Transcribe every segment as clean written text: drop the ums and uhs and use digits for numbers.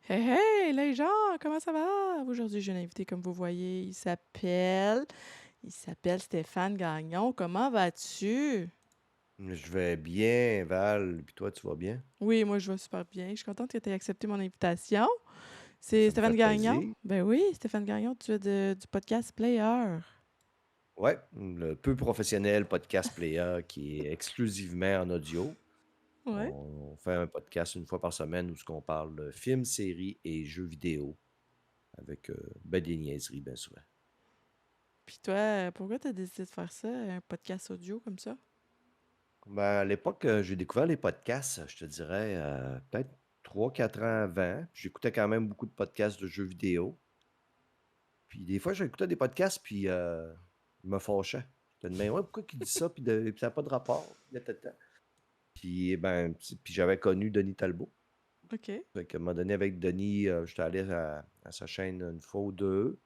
Hey, hey, les gens, comment ça va? Aujourd'hui, j'ai un invité, comme vous voyez, il s'appelle Stéphane Gagnon. Comment vas-tu? Je vais bien, Val. Puis toi, tu vas bien? Oui, moi, je vais super bien. Je suis contente que tu aies accepté mon invitation. C'est Ça me fait Stéphane Gagnon. plaisir. Ben oui, Stéphane Gagnon, tu es du podcast Player. Ouais, le peu professionnel podcast player qui est exclusivement en audio. Ouais. On fait un podcast une fois par semaine où on parle de films, séries et jeux vidéo avec ben des niaiseries, bien souvent. Puis toi, pourquoi tu as décidé de faire ça, un podcast audio comme ça? Ben, à l'époque, j'ai découvert les podcasts, je te dirais, peut-être 3 4 ans avant. J'écoutais quand même beaucoup de podcasts de jeux vidéo. Puis des fois, j'écoutais des podcasts, puis je me fâchais. J'étais de même, ouais, pourquoi il dit ça, puis ça n'a pas de rapport. Puis, ben, puis j'avais connu Denis Talbot. OK. Fait qu'à un moment donné, avec Denis, j'étais allé à sa chaîne une fois ou deux.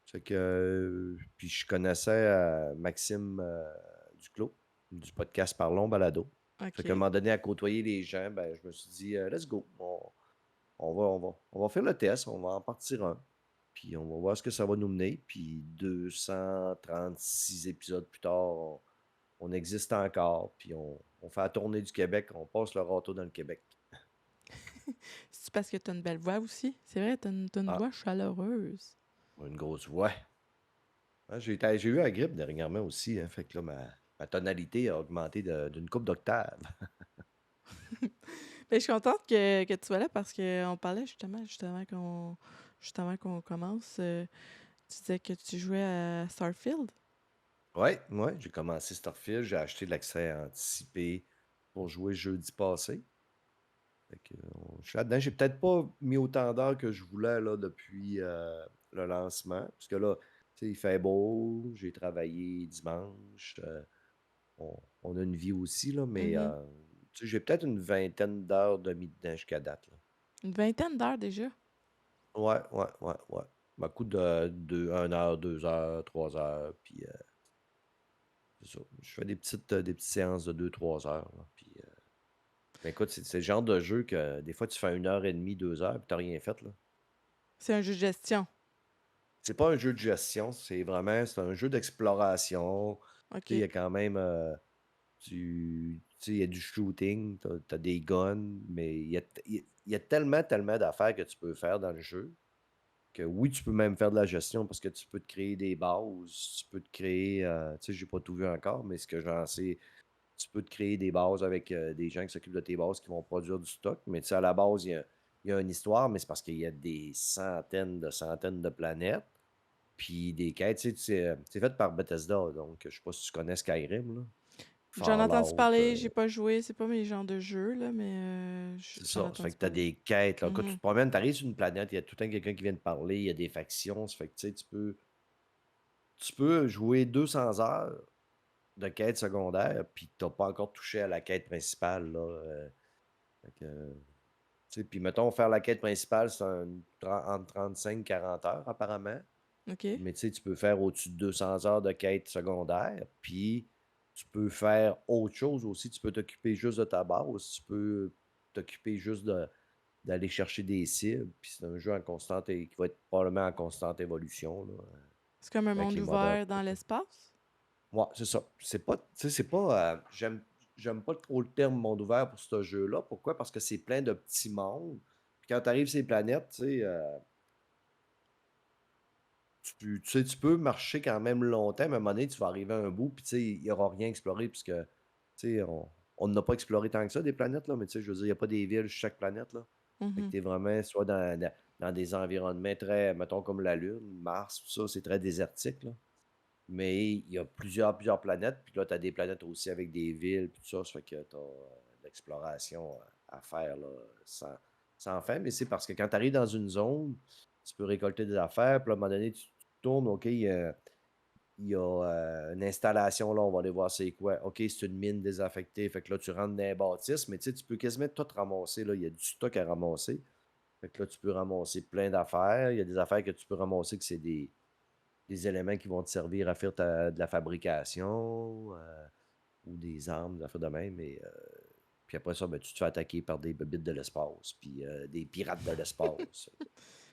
Fait que, puis je connaissais Maxime Duclos, du podcast Parlons Balado. Fait qu'à un OK. moment donné, à côtoyer les gens, ben, je me suis dit, let's go. On va faire le test, on va en partir un. Puis on va voir ce que ça va nous mener. Puis 236 épisodes plus tard, on existe encore. Puis on fait la tournée du Québec, on passe le râteau dans le Québec. C'est parce que tu as une belle voix aussi. C'est vrai, t'as une Ah, voix chaleureuse. une grosse voix. Ah, j'ai eu la grippe dernièrement aussi, hein, fait que là, ma tonalité a augmenté d'une coupe d'octave. Ben, je suis contente que tu sois là parce qu'on parlait justement qu'on commence. Tu disais que tu jouais à Starfield. Ouais, ouais, j'ai commencé Starfield, j'ai acheté l'accès anticipé pour jouer jeudi passé. Fait que, je suis là-dedans. J'ai peut-être pas mis autant d'heures que je voulais là, depuis le lancement. Parce que là, tu sais, il fait beau, j'ai travaillé dimanche. On a une vie aussi, là, mais Mhm. tu sais, j'ai peut-être une vingtaine d'heures de mis dedans jusqu'à date. Là. Une vingtaine d'heures déjà. Ouais, ouais, ouais, ouais. Ma coup de 1 heure, 2 heures, 3 heures, puis c'est ça. Je fais des petites séances de 2 3 heures. Là, puis, mais écoute, c'est le genre de jeu que des fois tu fais 1 heure et demie, 2 heures, puis t'as rien fait, là. C'est un jeu de gestion. C'est pas un jeu de gestion, c'est un jeu d'exploration. Tu sais, il y OK. a quand même, tu sais, il y a du shooting, tu as des guns, mais il y a tellement, tellement d'affaires que tu peux faire dans le jeu, que oui, tu peux même faire de la gestion parce que tu peux te créer des bases, tu peux te créer, tu sais, j'ai pas tout vu encore, mais ce que j'en sais, tu peux te créer des bases avec, des gens qui s'occupent de tes bases qui vont produire du stock, mais tu sais, à la base, il y a une histoire, mais c'est parce qu'il y a des centaines de planètes. Puis des quêtes, tu sais, c'est fait par Bethesda, donc je sais pas si tu connais Skyrim, là. J'en ai entendu Fallout, parler, j'ai pas joué, c'est pas mes genres de jeux, là, mais c'est j'en ai ça. Ça fait entendu que tu as parler. des quêtes, là. Quand tu Mhm. te promènes, tu arrives sur une planète, il y a tout le temps quelqu'un qui vient te parler, il y a des factions. Ça fait que tu sais, tu peux jouer 200 heures de quêtes secondaires, puis tu pas encore touché à la quête principale, là. Fait que, tu sais, puis mettons, faire la quête principale, c'est entre 35 40 heures, apparemment. OK. Mais tu sais, tu peux faire au-dessus de 200 heures de quête secondaire, puis tu peux faire autre chose aussi. Tu peux t'occuper juste de ta base, tu peux t'occuper juste d'aller chercher des cibles, puis c'est un jeu qui va être probablement en constante évolution, là, C'est comme un avec monde les modes ouvert dans update. l'espace. Ouais, c'est ça. C'est pas, tu sais, c'est pas, j'aime pas trop le terme monde ouvert pour ce jeu-là. Pourquoi? Parce que c'est plein de petits mondes. Puis quand tu arrives sur les planètes, tu sais, tu sais, tu peux marcher quand même longtemps, mais à un moment donné, tu vas arriver à un bout, puis tu sais, il n'y aura rien exploré, puisque, tu sais, on n'a pas exploré tant que ça, des planètes, là, mais tu sais, je veux dire, il n'y a pas des villes sur chaque planète, là. Fait que Mhm. tu es vraiment soit dans des environnements très, mettons, comme la Lune, Mars, tout ça, c'est très désertique, là. Mais il y a plusieurs planètes, puis là, tu as des planètes aussi avec des villes, puis tout ça, ça fait que tu as de l'exploration à faire, là, sans fin. Mais c'est parce que quand tu arrives dans une zone, tu peux récolter des affaires, puis là, à un moment donné, tu tournes, OK, il y a une installation, là, on va aller voir c'est quoi. OK, c'est une mine désaffectée, fait que là, tu rentres dans les bâtisses, mais tu sais, tu peux quasiment tout ramasser, là, il y a du stock à ramasser. Fait que là, tu peux ramasser plein d'affaires. Il y a des affaires que tu peux ramasser que c'est des éléments qui vont te servir à faire de la fabrication ou des armes, des affaires de même. Mais Puis après ça, ben, tu te fais attaquer par des bébites de l'espace, puis des pirates de l'espace.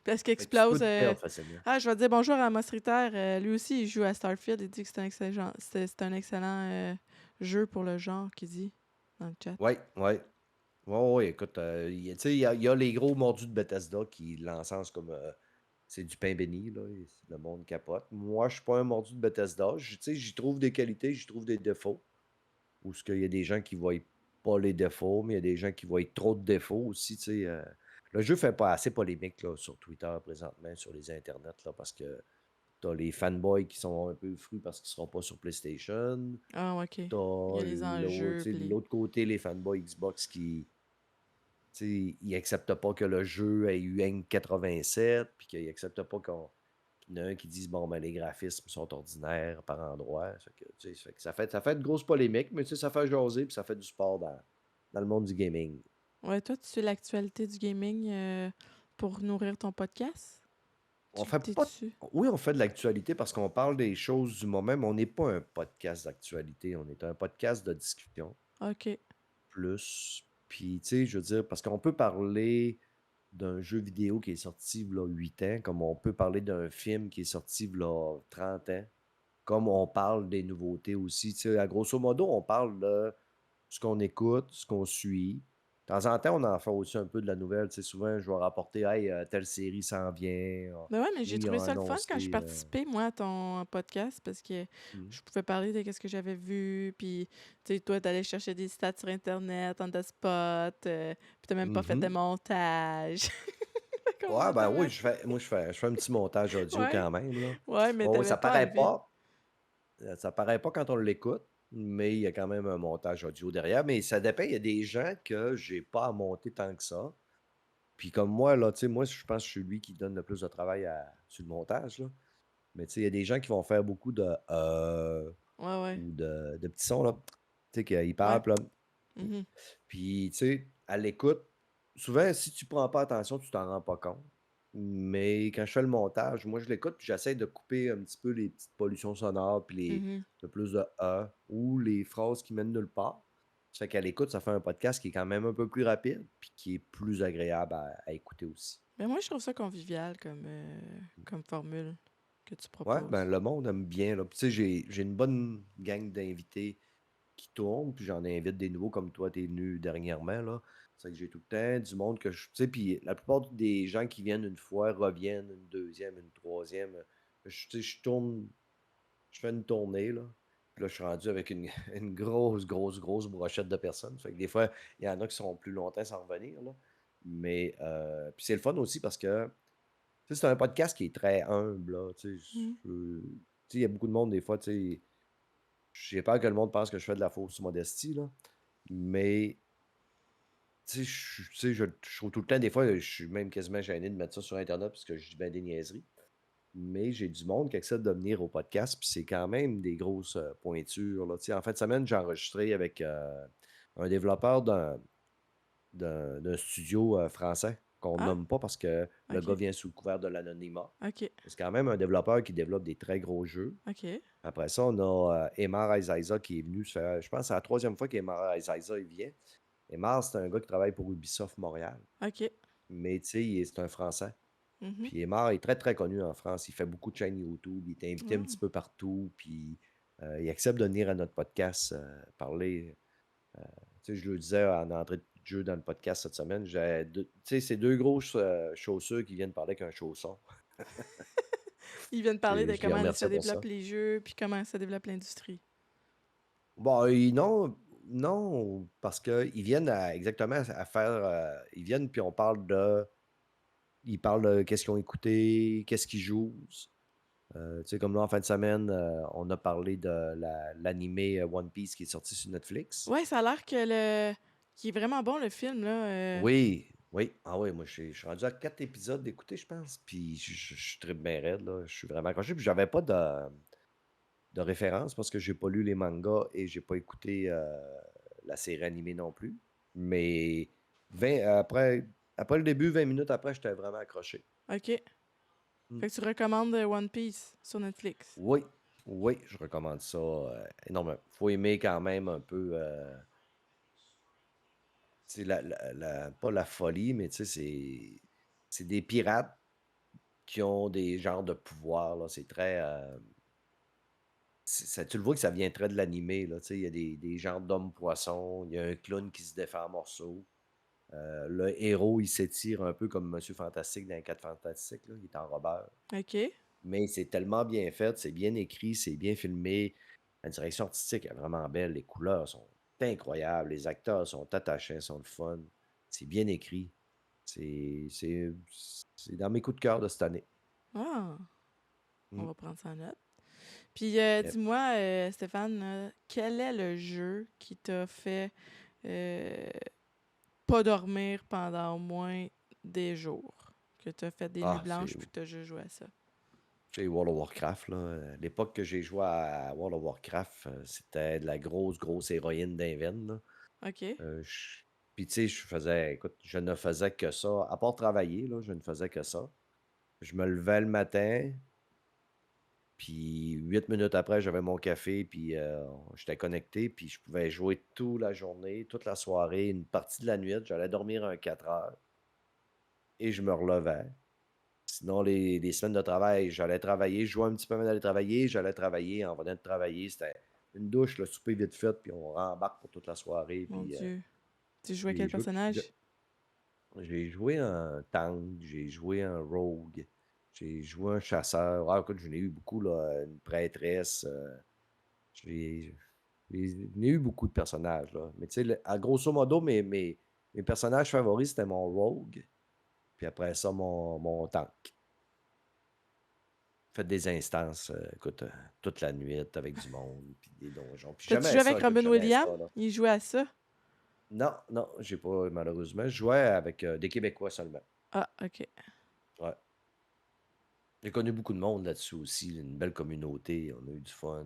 Puis est-ce qu'il Fait que tu peux explose. te perdre facilement. Ah, je vais dire bonjour à Mostritaire. Lui aussi, il joue à Starfield. Il dit que c'est un excellent jeu pour le genre, qu'il dit dans le chat. Ouais, ouais. Ouais, ouais, écoute, tu sais, il y a les gros mordus de Bethesda qui l'encensent comme c'est du pain béni, là, et le monde capote. Moi, je suis pas un mordu de Bethesda. Tu sais, j'y trouve des qualités, j'y trouve des défauts. Ou ce qu'il y a des gens qui voient pas les défauts, mais il y a des gens qui voient trop de défauts aussi, tu sais. Le jeu fait pas assez polémique là, sur Twitter présentement, sur les internets, là, parce que t'as les fanboys qui sont un peu frus parce qu'ils seront pas sur PlayStation. Ah, OK. Il y T'as a les l'autre, enjeux. tu sais, de l'autre côté, les fanboys Xbox qui, tu sais, ils acceptent pas que le jeu ait eu un 87, puis qu'ils acceptent pas qu'il y en a un qui dise bon ben les graphismes sont ordinaires par endroits. Ça fait de grosses polémiques, mais tu sais, ça fait jaser puis ça fait du sport dans le monde du gaming. Ouais, toi, tu suis l'actualité du gaming pour nourrir ton podcast? On Tu fait t'es pas. dessus? Oui, on fait de l'actualité parce qu'on parle des choses du moment, mais on n'est pas un podcast d'actualité. On est un podcast de discussion OK. plus. Puis, tu sais, je veux dire, parce qu'on peut parler d'un jeu vidéo qui est sorti il y a 8 ans, comme on peut parler d'un film qui est sorti il y a 30 ans, comme on parle des nouveautés aussi. Tu sais, à grosso modo, on parle de ce qu'on écoute, ce qu'on suit. De temps en temps, on en fait aussi un peu de la nouvelle. Tu sais, souvent, je vais rapporter, hey, telle série s'en vient. Ben ouais, mais j'ai Lui, il a trouvé ça le fun quand j'ai annoncé. participé, moi, à ton podcast, parce que Hmm. je pouvais parler de ce que j'avais vu, puis, tu sais, toi, t'allais chercher des stats sur Internet, on the spot, puis t'as même pas fait de Mhm. montage. Fait qu'on Ouais, a ben jamais... oui, je fais un petit montage audio Ouais, quand même, là. ouais, mais Oh, t'avais ça pas paraît enlevé. pas. Ça paraît pas quand on l'écoute, mais il y a quand même un montage audio derrière. Mais ça dépend, il y a des gens que j'ai pas à monter tant que ça. Puis comme moi, là, tu sais, moi, je pense que je suis lui qui donne le plus de travail sur le montage, là. Mais tu sais, il y a des gens qui vont faire beaucoup de Ouais, ouais, ou de petits sons, là. Tu sais, qu'ils ouais. parlent, puis là, Mhm, puis, tu sais, à l'écoute, souvent, si tu prends pas attention, tu t'en rends pas compte. Mais quand je fais le montage, moi, je l'écoute, puis j'essaie de couper un petit peu les petites pollutions sonores, puis mhm. le plus de ou les phrases qui mènent nulle part. Ça fait qu'à l'écoute, ça fait un podcast qui est quand même un peu plus rapide, puis qui est plus agréable à écouter aussi. Mais moi, je trouve ça convivial comme formule que tu Ouais, ben proposes. le monde aime bien, là. Puis, tu sais, j'ai une bonne gang d'invités qui tournent, puis j'en invite des nouveaux comme toi, tu es venu dernièrement, là. C'est que j'ai tout le temps du monde que je. Tu sais, puis la plupart des gens qui viennent une fois reviennent une deuxième, une troisième. Tu sais, je tourne, je fais une tournée, là. Puis là, je suis rendu avec une, une grosse, grosse, grosse brochette de personnes. Fait que des fois, il y en a qui sont plus longtemps sans revenir, là. Mais, puis c'est le fun aussi parce que, tu sais, c'est un podcast qui est très humble, là. Tu sais, Mhm. il y a beaucoup de monde, des fois, tu sais, j'ai peur que le monde pense que je fais de la fausse modestie, là. Mais, tu sais, je trouve tout le temps, des fois, je suis même quasiment gêné de mettre ça sur Internet parce que je dis ben des niaiseries. Mais j'ai du monde qui accepte de venir au podcast, puis c'est quand même des grosses pointures, là. Tu sais, en fin de semaine, j'ai enregistré avec un développeur d'un studio français qu'on Ah, nomme pas parce que le gars OK, vient sous le couvert de l'anonymat. OK, C'est quand même un développeur qui développe des très gros jeux. OK, Après ça, on a Emar Aizaïza qui est venu. Je pense que c'est la troisième fois qu'Emar Aizaïza il vient. Emar, c'est un gars qui travaille pour Ubisoft Montréal. OK. Mais tu sais, c'est un Français. Mhm. Puis Emar est très, très connu en France. Il fait beaucoup de chaînes YouTube. Il est invité un petit Ah. peu partout. Puis il accepte de venir à notre podcast parler. Euh, tu sais, je le disais en entrée de jeu dans le podcast cette semaine. Tu sais, c'est deux grosses chaussures qui viennent parler avec un chausson. Ils viennent parler de Je les comment se remercie pour développent ça. les jeux, puis comment se développe l'industrie. Bon, non, non, parce qu'ils viennent exactement à faire. Ils viennent puis on parle de. Ils parlent de qu'est-ce qu'ils ont écouté, qu'est-ce qu'ils jouent. Tu sais, comme là, en fin de semaine, on a parlé de l'animé One Piece qui est sorti sur Netflix. Ouais, ça a l'air qu'il est vraiment bon, le film, là. Oui, oui. Ah oui, moi, je suis rendu à 4 épisodes d'écouter, je pense. Puis je suis très bien raide, là. Je suis vraiment accroché. Puis j'avais pas de référence parce que j'ai pas lu les mangas et j'ai pas écouté la série animée non plus. Mais 20 après le début, 20 minutes après, j'étais vraiment accroché. OK. Mm. Fait que tu recommandes One Piece sur Netflix. Oui, oui, je recommande ça énormément. Faut aimer quand même un peu. C'est pas la folie, mais tu sais, c'est des pirates qui ont des genres de pouvoirs, là. C'est très, tu le vois que ça vient très de l'animé, là. Tu sais, il y a des genres d'hommes-poissons, il y a un clown qui se défait en morceaux. Le héros, il s'étire un peu comme Monsieur Fantastique dans les 4 Fantastiques, là. Il est enrobeur. OK. Mais c'est tellement bien fait, c'est bien écrit, c'est bien filmé. La direction artistique est vraiment belle, les couleurs sont incroyables, les acteurs sont attachants, sont le fun. C'est bien écrit. C'est c'est c'est dans mes coups de cœur de cette année. Ah, on Mmh. va prendre ça en note. Puis Yep. dis-moi, Stéphane, quel est le jeu qui t'a fait euh, pas dormir pendant au moins des jours? Que t'as fait des nuits Ah, c'est blanches puis que t'as juste joué à ça? c'est World of Warcraft, là. L'époque que j'ai joué à World of Warcraft, c'était de la grosse, grosse héroïne d'inven, là. OK. Je Puis tu sais, écoute, je ne faisais que ça. À part travailler, là, je ne faisais que ça. Je me levais le matin, puis 8 minutes après, j'avais mon café, puis j'étais connecté, puis je pouvais jouer toute la journée, toute la soirée, une partie de la nuit. J'allais dormir un 4 heures et je me relevais. Sinon, les semaines de travail, j'allais travailler, je jouais un petit peu avant d'aller travailler, j'allais travailler, en venant de travailler, c'était une douche, le souper vite fait, puis on rembarque pour toute la soirée, Mon puis Dieu. Tu jouais j'ai quel joué personnage? j'ai joué un tank, j'ai joué un rogue, j'ai joué un chasseur. Ah, écoute, j'en ai eu beaucoup, là, une prêtresse. J'ai j'en ai eu beaucoup de personnages, là. Mais tu sais, à grosso modo, mes personnages favoris, c'était mon rogue, puis après ça, mon tank. Fait des instances, écoute, toute la nuit avec du monde, puis des donjons. Puis T'as-tu j'aimais joué ça, avec écoute, Robin j'aimais Williams? ça, là. Il jouait à ça? Non, non, j'ai pas, malheureusement. Je jouais avec des Québécois seulement. Ah, OK. Ouais. J'ai connu beaucoup de monde là-dessus aussi, une belle communauté, on a eu du fun.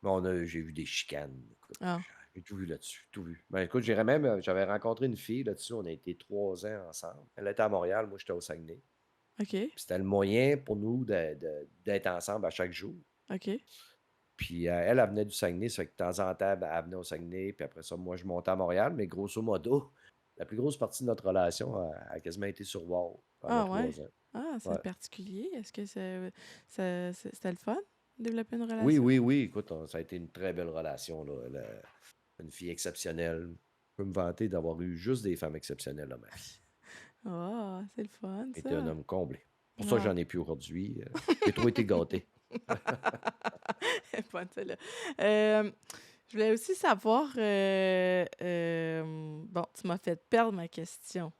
Mais j'ai vu des chicanes, écoute, Ah, j'ai tout vu là-dessus, tout vu. Ben, écoute, j'irais même, j'avais rencontré une fille là-dessus, on a été 3 ans ensemble. Elle était à Montréal, moi j'étais au Saguenay. OK. Puis c'était le moyen pour nous d'être ensemble à chaque jour. OK. Puis elle, elle venait du Saguenay, ça fait que de temps en temps, ben, elle venait au Saguenay, puis après ça, moi, je montais à Montréal, mais grosso modo, la plus grosse partie de notre relation a quasiment été sur Wall pendant Ah, ouais. 3 ans. Ah, c'est Ouais. particulier. Est-ce que c'était le fun de développer une Oui, relation? oui, oui, écoute, ça a été une très belle relation, là. Une fille exceptionnelle. Je peux me vanter d'avoir eu juste des femmes exceptionnelles dans ma vie. Ah, c'est le fun, J'étais un ça. homme comblé. Pour ça, Ah. j'en ai plus aujourd'hui. J'ai trop été gâté. Elle est bonne, celle-là. Euh, je voulais aussi savoir. Bon, tu m'as fait perdre ma question.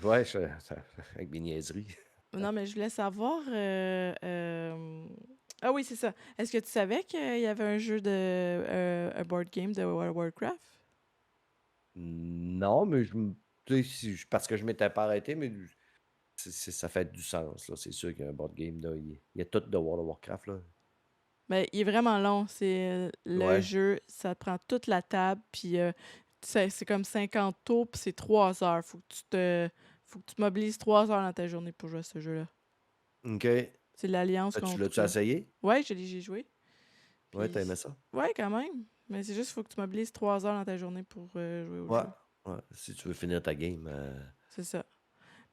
Ouais, avec mes niaiseries. Non, mais je voulais savoir. Ah oui, c'est ça. Est-ce que tu savais qu'il y avait un jeu un board game de World of Warcraft? Non, mais tu sais, parce que je m'étais pas arrêté, mais ça fait du sens, là. C'est sûr qu'il y a un board game, là. Il y a tout de World of Warcraft, là. Ben, il est vraiment long. C'est le Ouais. jeu, ça te prend toute la table, puis c'est comme 50 tours, puis c'est 3 heures. Faut que tu mobilises 3 heures dans ta journée pour jouer à ce jeu-là. OK. C'est l'Alliance Tu contre. l'as-tu essayé? Ouais, j'ai joué. Ouais, t'as Puis, aimé ça? ouais, quand même. Mais c'est juste, faut que tu mobilises 3 heures dans ta journée pour jouer au Ouais. jeu. Ouais. Si tu veux finir ta game. C'est ça.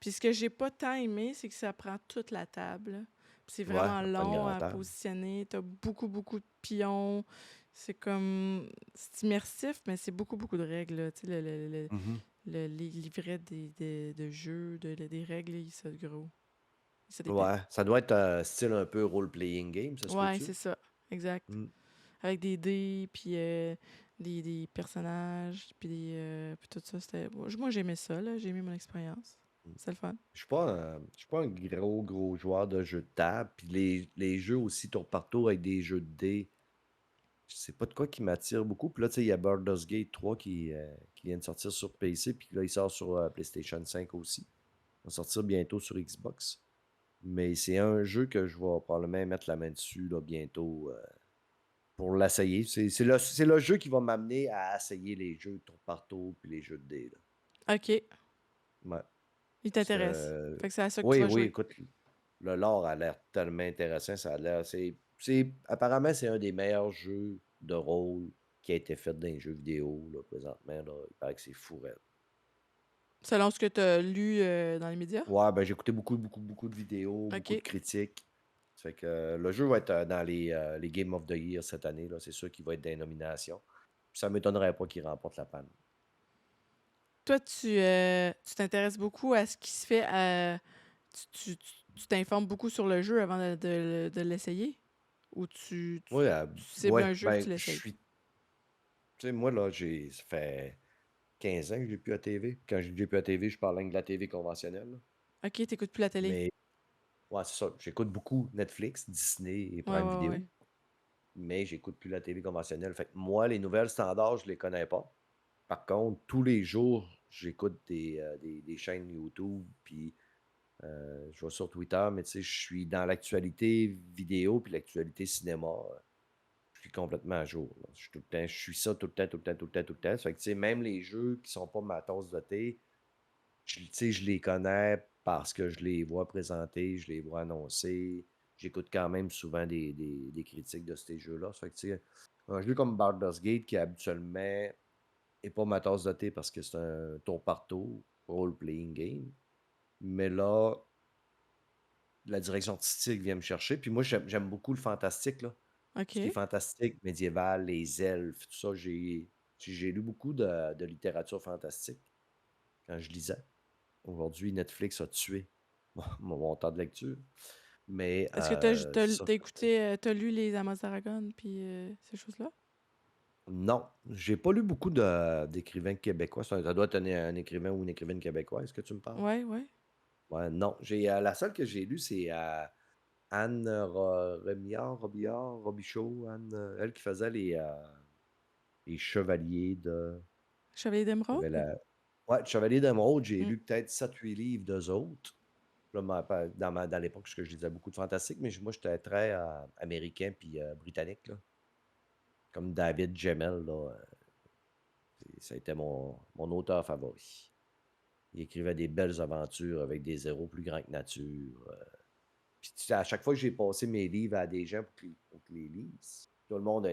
Puis ce que j'ai pas tant aimé, c'est que ça prend toute la table. Puis c'est Ouais, vraiment ça prend une long grande à table. positionner. T'as beaucoup, beaucoup de pions. C'est comme. C'est immersif, mais c'est beaucoup, beaucoup de règles, là. Tu sais, Mhm. les livrets de jeux, des règles, ils sont gros. Ils sont épais. Ouais, ça doit être un style un peu role-playing game, ça se Ouais, peut-tu? c'est ça. Exact. Mm. Avec des dés, puis des personnages, puis tout ça. Moi, j'aimais ça, là. J'ai aimé mon expérience. Mm. C'est le fun. Je suis pas un gros, gros joueur de jeux de table. Puis les jeux aussi tour par tour avec des jeux de dés, c'est pas de quoi qui m'attire beaucoup. Puis là, tu sais, il y a Baldur's Gate 3 qui vient de sortir sur PC, puis là, il sort sur PlayStation 5 aussi. Il va sortir bientôt sur Xbox. Mais c'est un jeu que je vais probablement mettre la main dessus là, bientôt pour l'essayer. C'est le jeu qui va m'amener à essayer les jeux tour par tour puis les jeux de dés, là. OK. Ouais. Il Parce t'intéresse. que, Fait que c'est à ça que tu oui, vas oui, jouer. écoute, le lore a l'air tellement intéressant. Ça a l'air, apparemment, c'est un des meilleurs jeux de rôle qui a été fait dans les jeux vidéo, là, présentement, là, il paraît que c'est fou raide. Selon ce que tu as lu dans les médias? Ouais, ben, j'ai écouté beaucoup, beaucoup, beaucoup de vidéos, beaucoup de OK. critiques. Ça fait que le jeu va être dans les Game of the Year cette année, là. C'est sûr qu'il va être dans les nominations. Puis ça m'étonnerait pas qu'il remporte la panne. Toi, tu t'intéresses beaucoup à ce qui se fait tu t'informes beaucoup sur le jeu avant de l'essayer? Ou Oui, tu cibles ouais, un jeu puis ben, tu je l'essayes? suis. Tu sais, moi, là, ça fait 15 ans que j'ai plus à TV. Quand je dis plus à TV, je parle de la TV conventionnelle, là. OK, t'écoutes plus la télé. Mais, ouais, c'est ça. J'écoute beaucoup Netflix, Disney et Ouais, Prime ouais, ouais. Video, mais j'écoute plus la TV conventionnelle. Fait que moi, les nouvelles standards, je les connais pas. Par contre, tous les jours, j'écoute des chaînes YouTube, puis je vais sur Twitter, mais tu sais, je suis dans l'actualité vidéo puis l'actualité cinéma. Je suis complètement à jour, là. Je suis ça tout le temps, tout le temps, tout le temps, tout le temps. Ça fait que, tu sais, même les jeux qui sont pas ma tasse de thé, tu sais, je les connais parce que je les vois présenter, je les vois annoncer. J'écoute quand même souvent des critiques de ces jeux-là. Ça fait que, tu sais, un jeu comme Baldur's Gate qui habituellement est pas ma tasse de thé parce que c'est un tour par tour, role-playing game. Mais là, la direction artistique vient me chercher. Puis moi, j'aime beaucoup le fantastique, là. Ce qui est OK. fantastique, médiéval, les elfes, tout ça. J'ai lu beaucoup de littérature fantastique quand je lisais. Aujourd'hui, Netflix a tué mon temps de lecture. Mais Est-ce que c'est ça. t'as lu les Amos d'Aragon puis ces choses-là? Non, j'ai pas lu beaucoup d'écrivains québécois. Ça doit être un écrivain ou une écrivaine québécoise, est-ce que tu me parles? Ouais, ouais. Ouais, non. La seule que j'ai lue, c'est Anne Robichaud, Anne, elle qui faisait les Chevaliers de. Chevalier Il y avait d'Émeraude? ouais, Chevaliers d'Émeraude, j'ai Mmh. lu peut-être 7-8 livres d'eux autres. Là, dans l'époque, parce que je lisais beaucoup de fantastique, mais moi, j'étais très américain puis britannique, là. Comme David Gemmell, là, ça a été mon auteur favori. Il écrivait des belles aventures avec des héros plus grands que nature. Puis tu sais, à chaque fois que j'ai passé mes livres à des gens pour qu'ils les lisent, tout le monde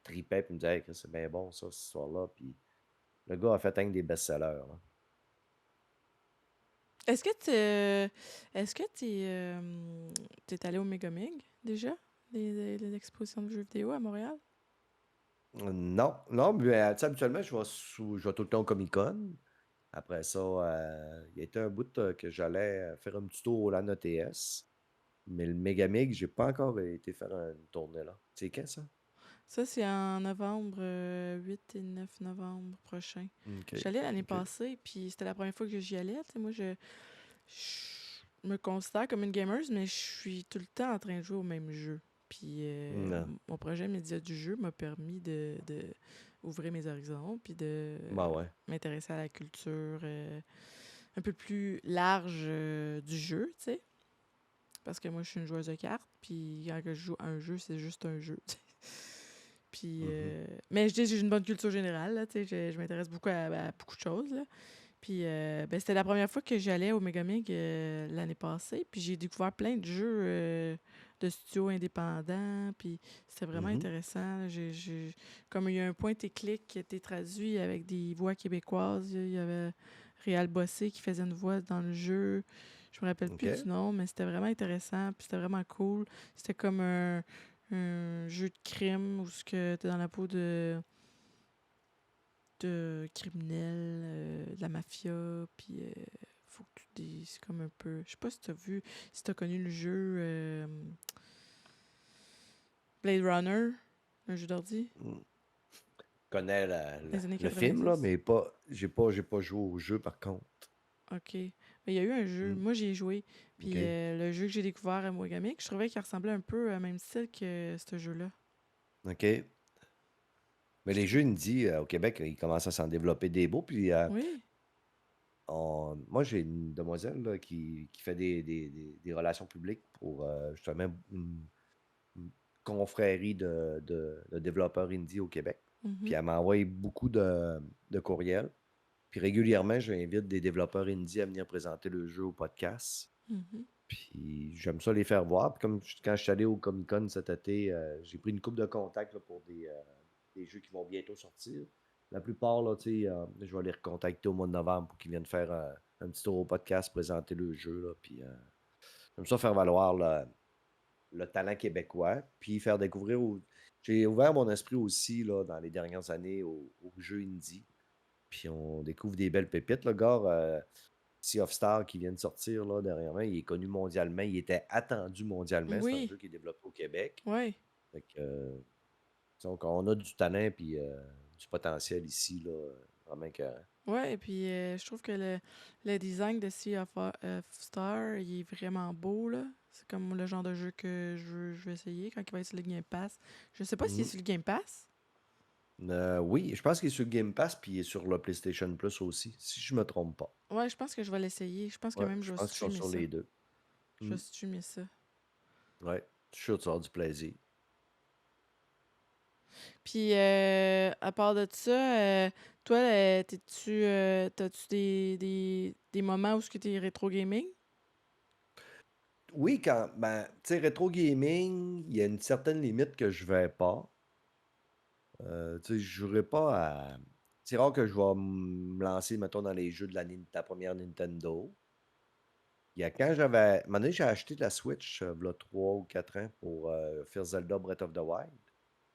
tripait et me disait que c'est bien bon ça, cette histoire-là. Puis le gars a fait un des best-sellers, là. Est-ce que tu est-ce que t'es allé au Megamig déjà? Les expositions de jeux vidéo à Montréal? Non, non, mais tu sais, habituellement, je vais tout le temps au Comic-Con. Après ça, il y a été un bout que j'allais faire un petit tour au LAN ETS. Mais le Megamig, j'ai pas encore été faire une tournée là. C'est quand ça? Ça, c'est en novembre, 8 et 9 novembre prochain. OK. Je suis allée l'année OK. passée, puis c'était la première fois que j'y allais. Tu sais, moi, je me considère comme une gamer, mais je suis tout le temps en train de jouer au même jeu. Puis Non. mon projet média du jeu m'a permis de ouvrir mes horizons, puis de Bah ouais. m'intéresser à la culture un peu plus large du jeu, tu sais. Parce que moi, je suis une joueuse de cartes, puis quand que je joue à un jeu, c'est juste un jeu, tu sais. Puis, Mhm. mais je dis, j'ai une bonne culture générale, là, tu sais, je m'intéresse beaucoup à beaucoup de choses, là. Puis, ben, c'était la première fois que j'allais au Megamig l'année passée, puis j'ai découvert plein de jeux de studios indépendants, puis c'était vraiment Mhm. intéressant, là. Comme il y a un point et clic qui a été traduit avec des voix québécoises, il y avait Réal Bossé qui faisait une voix dans le jeu. Je me rappelle plus OK. du nom, mais c'était vraiment intéressant, puis c'était vraiment cool. C'était comme un jeu de crime où tu es dans la peau de criminels, de la mafia, puis faut que tu c'est comme un peu. Je sais pas si t'as vu, si t'as connu le jeu Blade Runner, un jeu d'ordi, Mm. Je connais des années le film, là, 90. mais j'ai pas joué au jeu par contre. OK. Mais il y a eu un jeu, Mm. moi j'y ai joué, puis OK. le jeu que j'ai découvert à Mogamic, je trouvais qu'il ressemblait un peu au même style que ce jeu-là. OK. Mais Je les trouve. jeux indie au Québec, ils commencent à s'en développer des beaux. Puis Oui. moi, j'ai une demoiselle là, qui fait des relations publiques pour justement une confrérie de développeurs indie au Québec. Puis Mhm, elle m'envoie beaucoup de courriels. Puis régulièrement, j'invite des développeurs indie à venir présenter le jeu au podcast. mhm. Puis j'aime ça les faire voir. Puis comme quand je suis allé au Comic-Con cet été, j'ai pris une coupe de contacts là, pour des jeux qui vont bientôt sortir. La plupart, là, tu sais, je vais les recontacter au mois de novembre pour qu'ils viennent faire un petit tour au podcast, présenter le jeu, là, puis comme ça, faire valoir le talent québécois, puis faire découvrir j'ai ouvert mon esprit aussi, là, dans les dernières années aux jeux indie, puis on découvre des belles pépites. Le gars, Sea of Stars qui vient de sortir, là, dernièrement, il est connu mondialement, il était attendu mondialement. C'est un Oui, jeu qui est développé au Québec. oui. Fait que, donc, on a du talent puis du potentiel ici, là, vraiment que. Ouais, et puis je trouve que le design de Sea of Star, il est vraiment beau, là. C'est comme le genre de jeu que je veux essayer quand il va être sur le Game Pass. Je sais pas s'il est Mhm. sur le Game Pass. Oui, je pense qu'il est sur Game Pass puis il est sur le PlayStation Plus aussi, si je me trompe pas. Ouais, je pense que je vais l'essayer. Je pense que Ouais, même je je vais pense qu'ils sont streamer sur ça. les deux. Je Mm. vais streamer ça. Ouais, je suis sûr que tu vas avoir du plaisir. Puis à part de ça, toi, t'as-tu des moments où tu es rétro gaming? Oui, tu sais, rétro gaming, il y a une certaine limite que je vais pas. Tu sais, je jouerai pas à. C'est rare que je vais me lancer, mettons, dans les jeux de la première Nintendo. Il y a quand j'avais. À un moment donné, j'ai acheté la Switch, il y a 3 ou 4 ans, pour faire Zelda Breath of the Wild.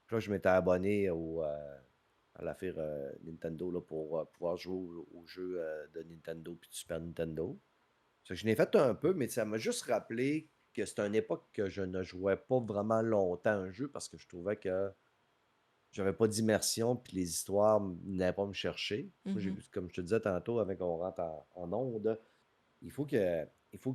Puis là, je m'étais abonné à l'affaire Nintendo là, pour pouvoir jouer aux jeux de Nintendo puis de Super Nintendo. Ça, je l'ai fait un peu, mais ça m'a juste rappelé que c'était une époque que je ne jouais pas vraiment longtemps à un jeu parce que je trouvais que j'avais pas d'immersion, puis les histoires n'allaient pas me chercher. Moi, Mhm, comme je te disais tantôt, avec qu'on rentre en onde, il faut que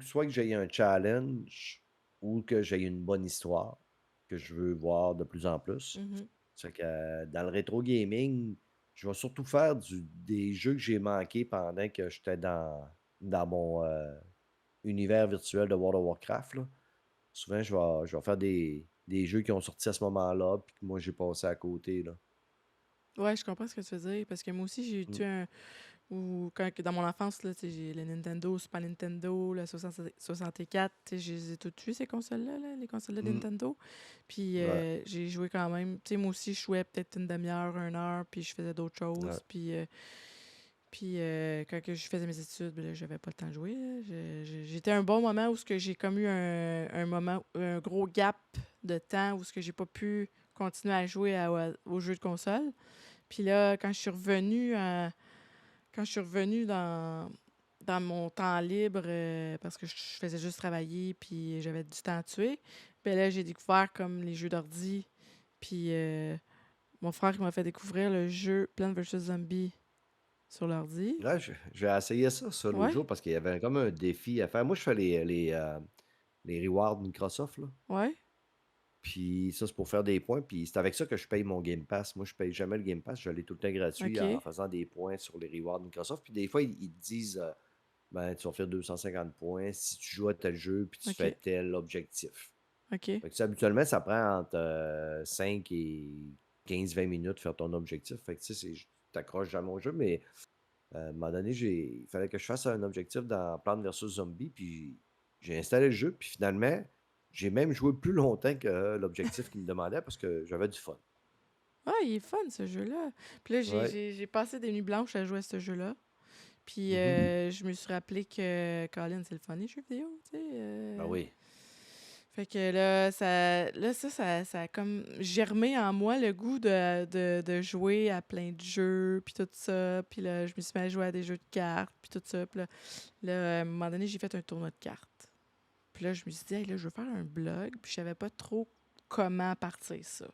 soit que j'aie un challenge ou que j'aie une bonne histoire que je veux voir de plus en plus. mhm. C'est que dans le rétro gaming, je vais surtout faire des jeux que j'ai manqués pendant que j'étais dans mon univers virtuel de World of Warcraft, là. Souvent, je vais faire des jeux qui ont sorti à ce moment-là, puis que moi, j'ai passé à côté, là. Ouais, je comprends ce que tu veux dire. Parce que moi aussi, j'ai Mm. eu un. Ou quand, dans mon enfance, là, tu sais, j'ai le Nintendo, Super Nintendo, le 64. Tu sais, je les ai toutes tuées, ces consoles-là, là, les consoles de Mm. Nintendo. Puis Ouais, j'ai joué quand même. Tu sais, moi aussi, je jouais peut-être une demi-heure, 1 heure, puis je faisais d'autres ouais. choses. Puis quand que je faisais mes études, ben là, j'avais pas le temps de jouer, là. J'étais à un bon moment où ce que j'ai comme eu un moment, un gros gap de temps où ce que j'ai pas pu continuer à jouer aux jeux de console. Puis là, quand je suis revenue dans mon temps libre, parce que je faisais juste travailler, puis j'avais du temps à tuer, ben là, j'ai découvert comme les jeux d'ordi. Puis mon frère qui m'a fait découvrir le jeu Plants vs. Zombies sur l'ordi. Ouais, j'ai essayé ça l'autre Ouais, jour parce qu'il y avait comme un défi à faire. Moi, je fais les rewards Microsoft, là. ouais, Puis ça, c'est pour faire des points. Puis c'est avec ça que je paye mon Game Pass. Moi, je paye jamais le Game Pass. Je l'ai tout le temps gratuit en ok, faisant des points sur les rewards Microsoft. Puis des fois, ils te disent ben, tu vas faire 250 points si tu joues à tel jeu puis tu fais ok, tel objectif. ok. Fait que ça, habituellement, ça prend entre 5 et 15-20 minutes faire ton objectif. Fait que tu sais, tu t'accroches jamais au jeu, mais à un moment donné, il fallait que je fasse un objectif dans Plants vs Zombie, puis j'ai installé le jeu, puis finalement, j'ai même joué plus longtemps que l'objectif qu'il me demandait parce que j'avais du fun. Ah, il est fun ce jeu-là. Puis là, Ouais. j'ai passé des nuits blanches à jouer à ce jeu-là. Puis Mhm. je me suis rappelé que Colin, c'est le fun, les jeux vidéo, tu sais. Ben oui. Fait que ça a comme germé en moi le goût de jouer à plein de jeux, puis tout ça. Puis là, je me suis mis à jouer à des jeux de cartes, puis tout ça. Puis là, à un moment donné, j'ai fait un tournoi de cartes. Puis là, je me suis dit, hey, là, je veux faire un blog, puis je savais pas trop comment partir ça.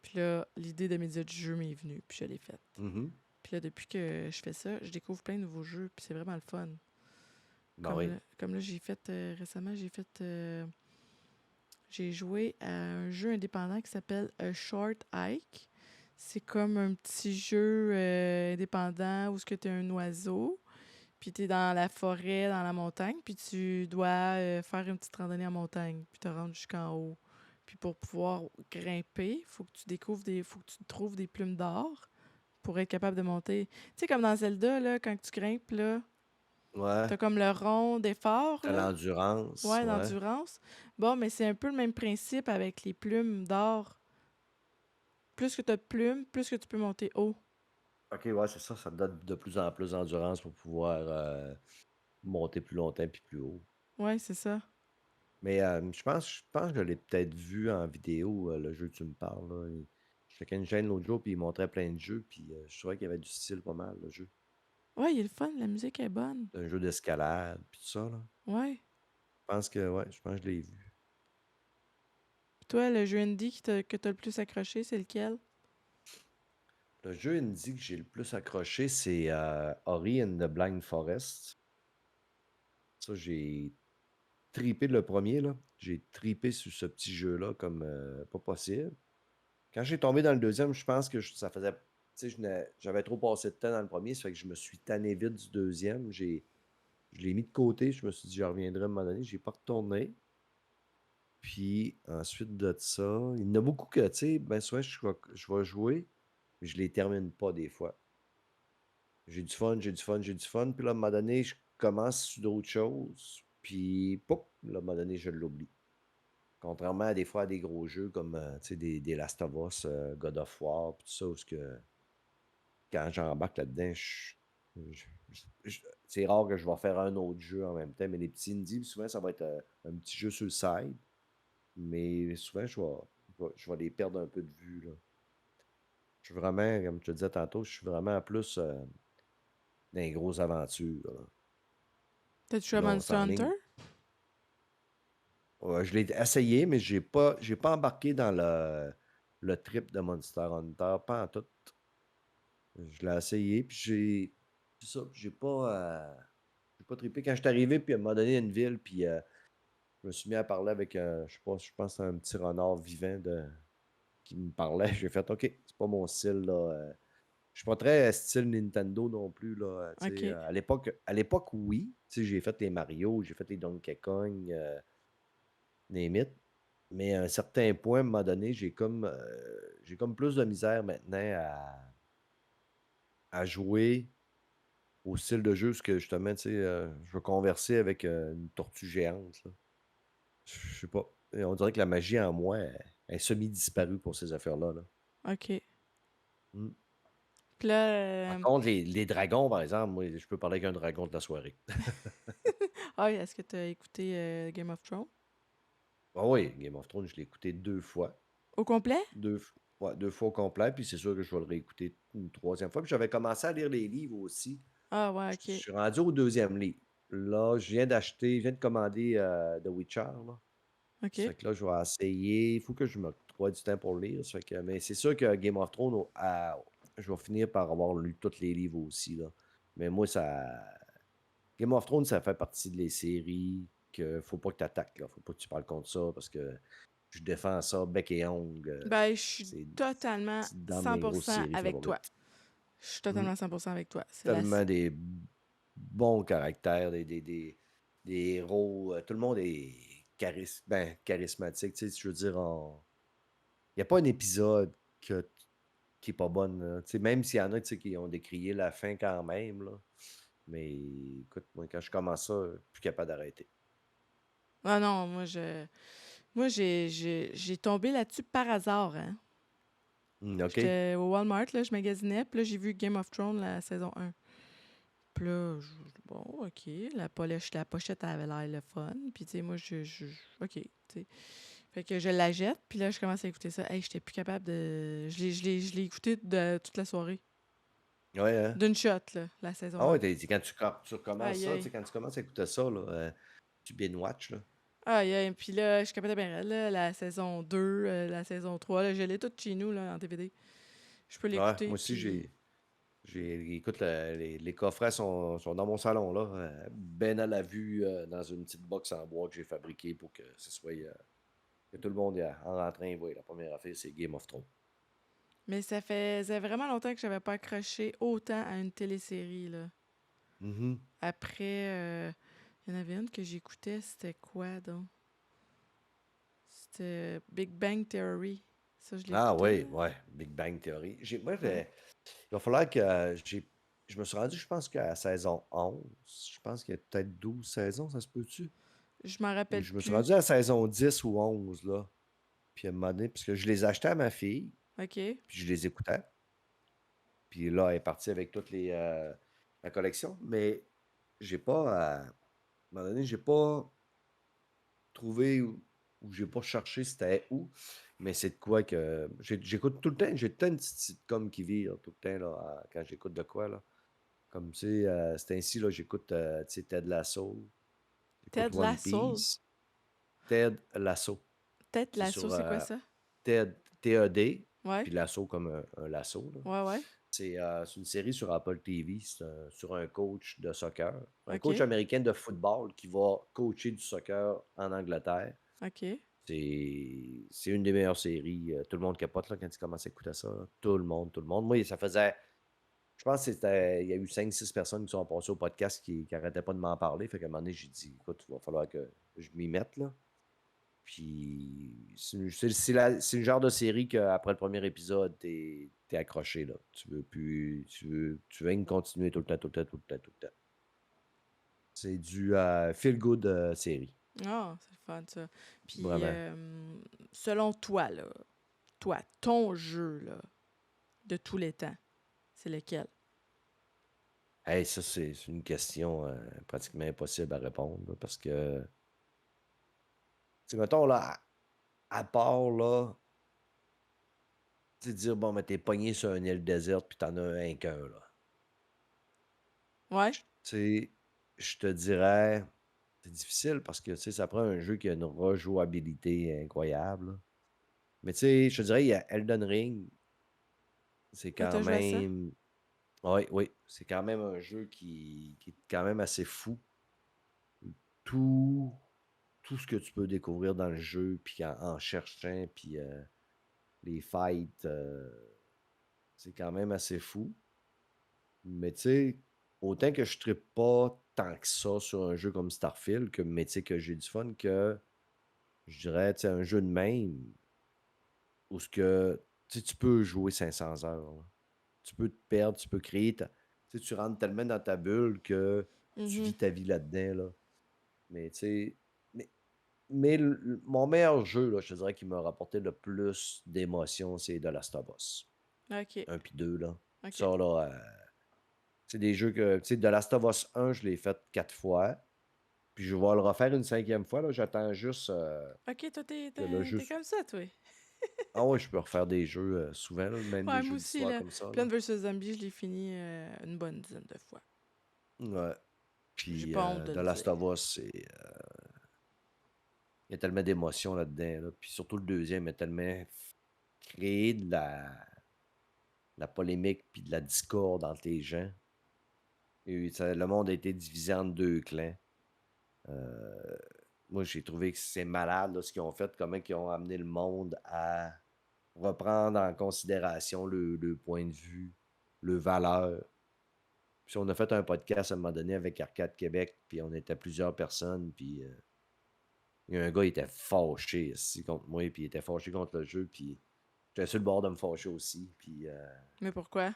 Puis là, l'idée de média du jeu m'est venue, puis je l'ai faite. Mhm. Puis là, depuis que je fais ça, je découvre plein de nouveaux jeux, puis c'est vraiment le fun. Ben oui. Comme là j'ai fait récemment, j'ai joué à un jeu indépendant qui s'appelle A Short Hike. C'est comme un petit jeu indépendant où tu es un oiseau, puis tu es dans la forêt, dans la montagne, puis tu dois faire une petite randonnée en montagne, puis te rendre jusqu'en haut. Puis pour pouvoir grimper, faut que tu trouves des plumes d'or pour être capable de monter. Tu sais, comme dans Zelda, là, quand tu grimpes, là, Ouais. t'as comme le rond d'effort, T'as là. l'endurance. Ouais, Ouais. d'endurance. Bon, mais c'est un peu le même principe avec les plumes d'or. plus que tu as de plumes, plus que tu peux monter haut. OK, ouais, c'est ça. Ça te donne de plus en plus d'endurance pour pouvoir monter plus longtemps puis plus haut. Ouais, c'est ça. Mais je pense que je l'ai peut-être vu en vidéo, le jeu que tu me parles, là. J'étais avec une chaîne l'autre jour, puis il montrait plein de jeux, puis je trouvais qu'il y avait du style pas mal, le jeu. Ouais, il est le fun, la musique est bonne. C'est un jeu d'escalade, puis tout ça, là. Ouais. Je pense que, ouais, je pense que je l'ai vu. Toi, le jeu indie que t'as le plus accroché, c'est lequel? Le jeu indie que j'ai le plus accroché, c'est Ori and the Blind Forest. Ça, j'ai tripé le premier là. J'ai tripé sur ce petit jeu-là comme pas possible. Quand j'ai tombé dans le deuxième, je pense que ça faisait. Tu sais, j'avais trop passé de temps dans le premier, ça fait que je me suis tanné vite du deuxième. Je l'ai mis de côté, je me suis dit, je reviendrai à un moment donné. J'ai pas retourné. Puis ensuite de ça, il y en a beaucoup que, tu sais, ben souvent, je vais jouer, mais je les termine pas des fois. J'ai du fun, j'ai du fun, j'ai du fun. Puis là, à un moment donné, je commence sur d'autres choses. Puis, pop, là, à un moment donné, je l'oublie. Contrairement à des fois à des gros jeux comme tu sais, des Last of Us, God of War, puis tout ça, où ce que quand j'embarque là-dedans, c'est rare que je vais faire un autre jeu en même temps. Mais les petits indies, souvent, ça va être un petit jeu sur le side. Mais souvent, je vais les perdre un peu de vue, là. Je suis vraiment, comme je te disais tantôt, je suis vraiment plus dans les grosses aventures, là. T'as-tu joué Puis à là, on Monster s'enligne. Hunter? Ouais, je l'ai essayé, mais j'ai pas embarqué dans le trip de Monster Hunter, pas en tout. Je l'ai essayé, puis c'est ça, j'ai pas trippé. Quand je suis arrivé, puis à un moment donné, une ville, puis je me suis mis à parler avec, je sais pas, je pense que c'est un petit renard vivant qui me parlait. J'ai fait, OK, c'est pas mon style, là. Je suis pas très style Nintendo non plus, là. Tu sais, OK. à l'époque, oui. Tu sais, j'ai fait les Mario, j'ai fait les Donkey Kong, name it. Mais à un certain point, à un moment donné, j'ai comme plus de misère maintenant à jouer au style de jeu, parce que justement, tu sais, je veux converser avec une tortue géante, là. Je sais pas. Et on dirait que la magie en moi est semi-disparue pour ces affaires-là, là. OK. Mm. Puis Par là, contre, les dragons, par exemple, moi, je peux parler avec un dragon de la soirée. ah, est-ce que t'as écouté Game of Thrones? Ah oui, Game of Thrones, je l'ai écouté 2 fois. Au complet? Ouais, 2 fois au complet, puis c'est sûr que je vais le réécouter une troisième fois. Puis j'avais commencé à lire les livres aussi. Ah ouais, Je OK. suis rendu au deuxième livre. Là, je viens de commander The Witcher, là. Ça OK. fait que là, je vais essayer. Il faut que je m'octroie du temps pour le lire. Ça fait que, mais c'est sûr que Game of Thrones, je vais finir par avoir lu tous les livres aussi, là. Mais moi, Game of Thrones, ça fait partie des séries que faut pas que tu attaques, là. Faut pas que tu parles contre ça parce que je défends ça bec et ongles. Ben, je suis C'est totalement c'est dans mes grosses 100% séries avec toi. favorites. Je suis Mmh. totalement 100% avec toi. C'est Tellement des bons caractères, des héros. Tout le monde est charismatique. Tu sais, je veux dire, il n'y a pas un épisode qui est pas bonne, là. Tu sais, même s'il y en a tu sais, qui ont décrié la fin quand même, là. Mais écoute, moi, quand je commence ça, je suis plus capable d'arrêter. Ah non, moi, j'ai tombé là-dessus par hasard, hein. OK. J'étais au Walmart, là, je magasinais, puis là, j'ai vu Game of Thrones, la saison 1. Puis là, bon, OK, la pochette avait l'air le fun, puis tu sais, moi, OK, tu sais. Fait que je la jette, puis là, je commence à écouter ça. Hey, j'étais plus capable de... Je l'ai écouté de toute la soirée. Ouais, hein? D'une shot, là, la saison Ah ouais, 1. quand tu recommences Aïe, ça, tu sais, aïe. quand tu commences à écouter ça, là, tu binge-watch, là. Aïe, aïe. Puis là, je capotais bien raide, là, la saison 2, la saison 3, là, je l'ai toute chez nous, là, en DVD. Je peux Ouais, moi l'écouter, aussi, puis... écoute, les coffrets sont dans mon salon, là, ben à la vue, dans une petite box en bois que j'ai fabriquée pour que ce soit, que tout le monde, en rentrant, voit. La première affaire, c'est Game of Thrones. Mais ça faisait vraiment longtemps que j'avais pas accroché autant à une télésérie, là. Mhm. Après, il y en avait une que j'écoutais, c'était quoi, donc? C'était Big Bang Theory. Ça, je Ah l'écoutais, oui, là. ouais, Big Bang Theory. Moi, Ouais. il va falloir que je me suis rendu, je pense qu'à la saison 11. Je pense qu'il y a peut-être 12 saisons, ça se peut-tu? Je m'en Ou rappelle je me suis plus. rendu à la saison 10 ou 11, là. Puis à un moment donné, parce que je les achetais à ma fille. OK. puis je les écoutais. Puis là, elle est partie avec toute la collection, mais j'ai pas, à un moment donné, j'ai pas trouvé ou j'ai pas cherché c'était où, mais c'est de quoi que j'écoute tout le temps, j'ai tout le temps une petite sitcom qui vire tout le temps là, quand j'écoute de quoi là. Comme tu sais, c'est ainsi là, j'écoute tu sais, Ted Lasso, j'écoute Ted One Lasso? Piece, Ted Lasso. Ted C'est Lasso, sur c'est quoi ça? Ted, T-E-D, Ouais. puis Lasso comme un lasso, là. Ouais, ouais. C'est une série sur Apple TV, sur un coach de soccer, un coach OK. américain de football qui va coacher du soccer en Angleterre. OK. C'est une des meilleures séries. Tout le monde capote là, quand tu commences à écouter ça, là. Tout le monde, tout le monde. Moi, ça faisait. Je pense que il y a eu 5 6 personnes qui sont passées au podcast qui n'arrêtaient pas de m'en parler. Fait qu'à un moment donné, j'ai dit, écoute, il va falloir que je m'y mette, là. Puis c'est le genre de série qu'après le premier épisode, t'es accroché, là. Tu veux plus. Tu veux continuer tout le temps, tout le temps, tout le temps, tout le temps. C'est du feel good série. Ah, c'est le fun, ça. Puis, Vraiment. selon toi, là, toi, ton jeu, là, de tous les temps, c'est lequel? Hey, ça, c'est une question pratiquement impossible à répondre, là, parce que, tu sais, mettons, là, à part, là, tu sais, dire, bon, mais t'es pogné sur une île déserte, puis t'en as un qu'un, là. Ouais? Tu sais, je te dirais, c'est difficile parce que, tu sais, ça prend un jeu qui a une rejouabilité incroyable, là. Mais, tu sais, je te dirais, il y a Elden Ring, c'est Ah, quand t'as joué à ça? même. Oui, oui, c'est quand même un jeu qui est quand même assez fou. Tout, tout ce que tu peux découvrir dans le jeu, puis en cherchant, puis les fights, c'est quand même assez fou. Mais tu sais, autant que je ne pas tant que ça sur un jeu comme Starfield, mais tu sais, que j'ai du fun, que je dirais, tu sais, un jeu de même, où ce que tu sais, tu peux jouer 500 heures, là. Tu peux te perdre, tu peux créer tu sais, tu rentres tellement dans ta bulle que tu Mhm. vis ta vie là-dedans, là. Mais tu sais, mais, mon meilleur jeu, là, je te dirais, qui m'a rapporté le plus d'émotions, c'est The Last of Us. OK. 1 puis 2 là. OK. Ça, là, c'est des jeux que, tu sais, The Last of Us 1, je l'ai fait 4 fois. Puis je vais le refaire une 5e fois, là. J'attends juste OK, toi, t'es, que le t'es, jeu. t'es comme ça, toi. Ah ouais, je peux refaire des jeux souvent, là, même des Ouais, moi jeux aussi, d'histoire là. comme ça, là. Plants vs. Zombies, je l'ai fini une bonne dizaine de fois. Ouais. J'ai Puis pas honte de The le Last dire. of Us, il y a tellement d'émotions là-dedans, là. Puis surtout le deuxième, il a tellement créé de la polémique puis de la discorde entre les gens. Et le monde a été divisé en 2 clans. Euh, Moi, j'ai trouvé que c'est malade là, ce qu'ils ont fait, comment ils ont amené le monde à reprendre en considération le point de vue, le valeur. Puis on a fait un podcast à un moment donné avec Arcade Québec, puis on était plusieurs personnes, puis il y a un gars, il était fâché ici contre moi, puis il était fâché contre le jeu, puis j'étais sur le bord de me fâcher aussi, puis Mais pourquoi?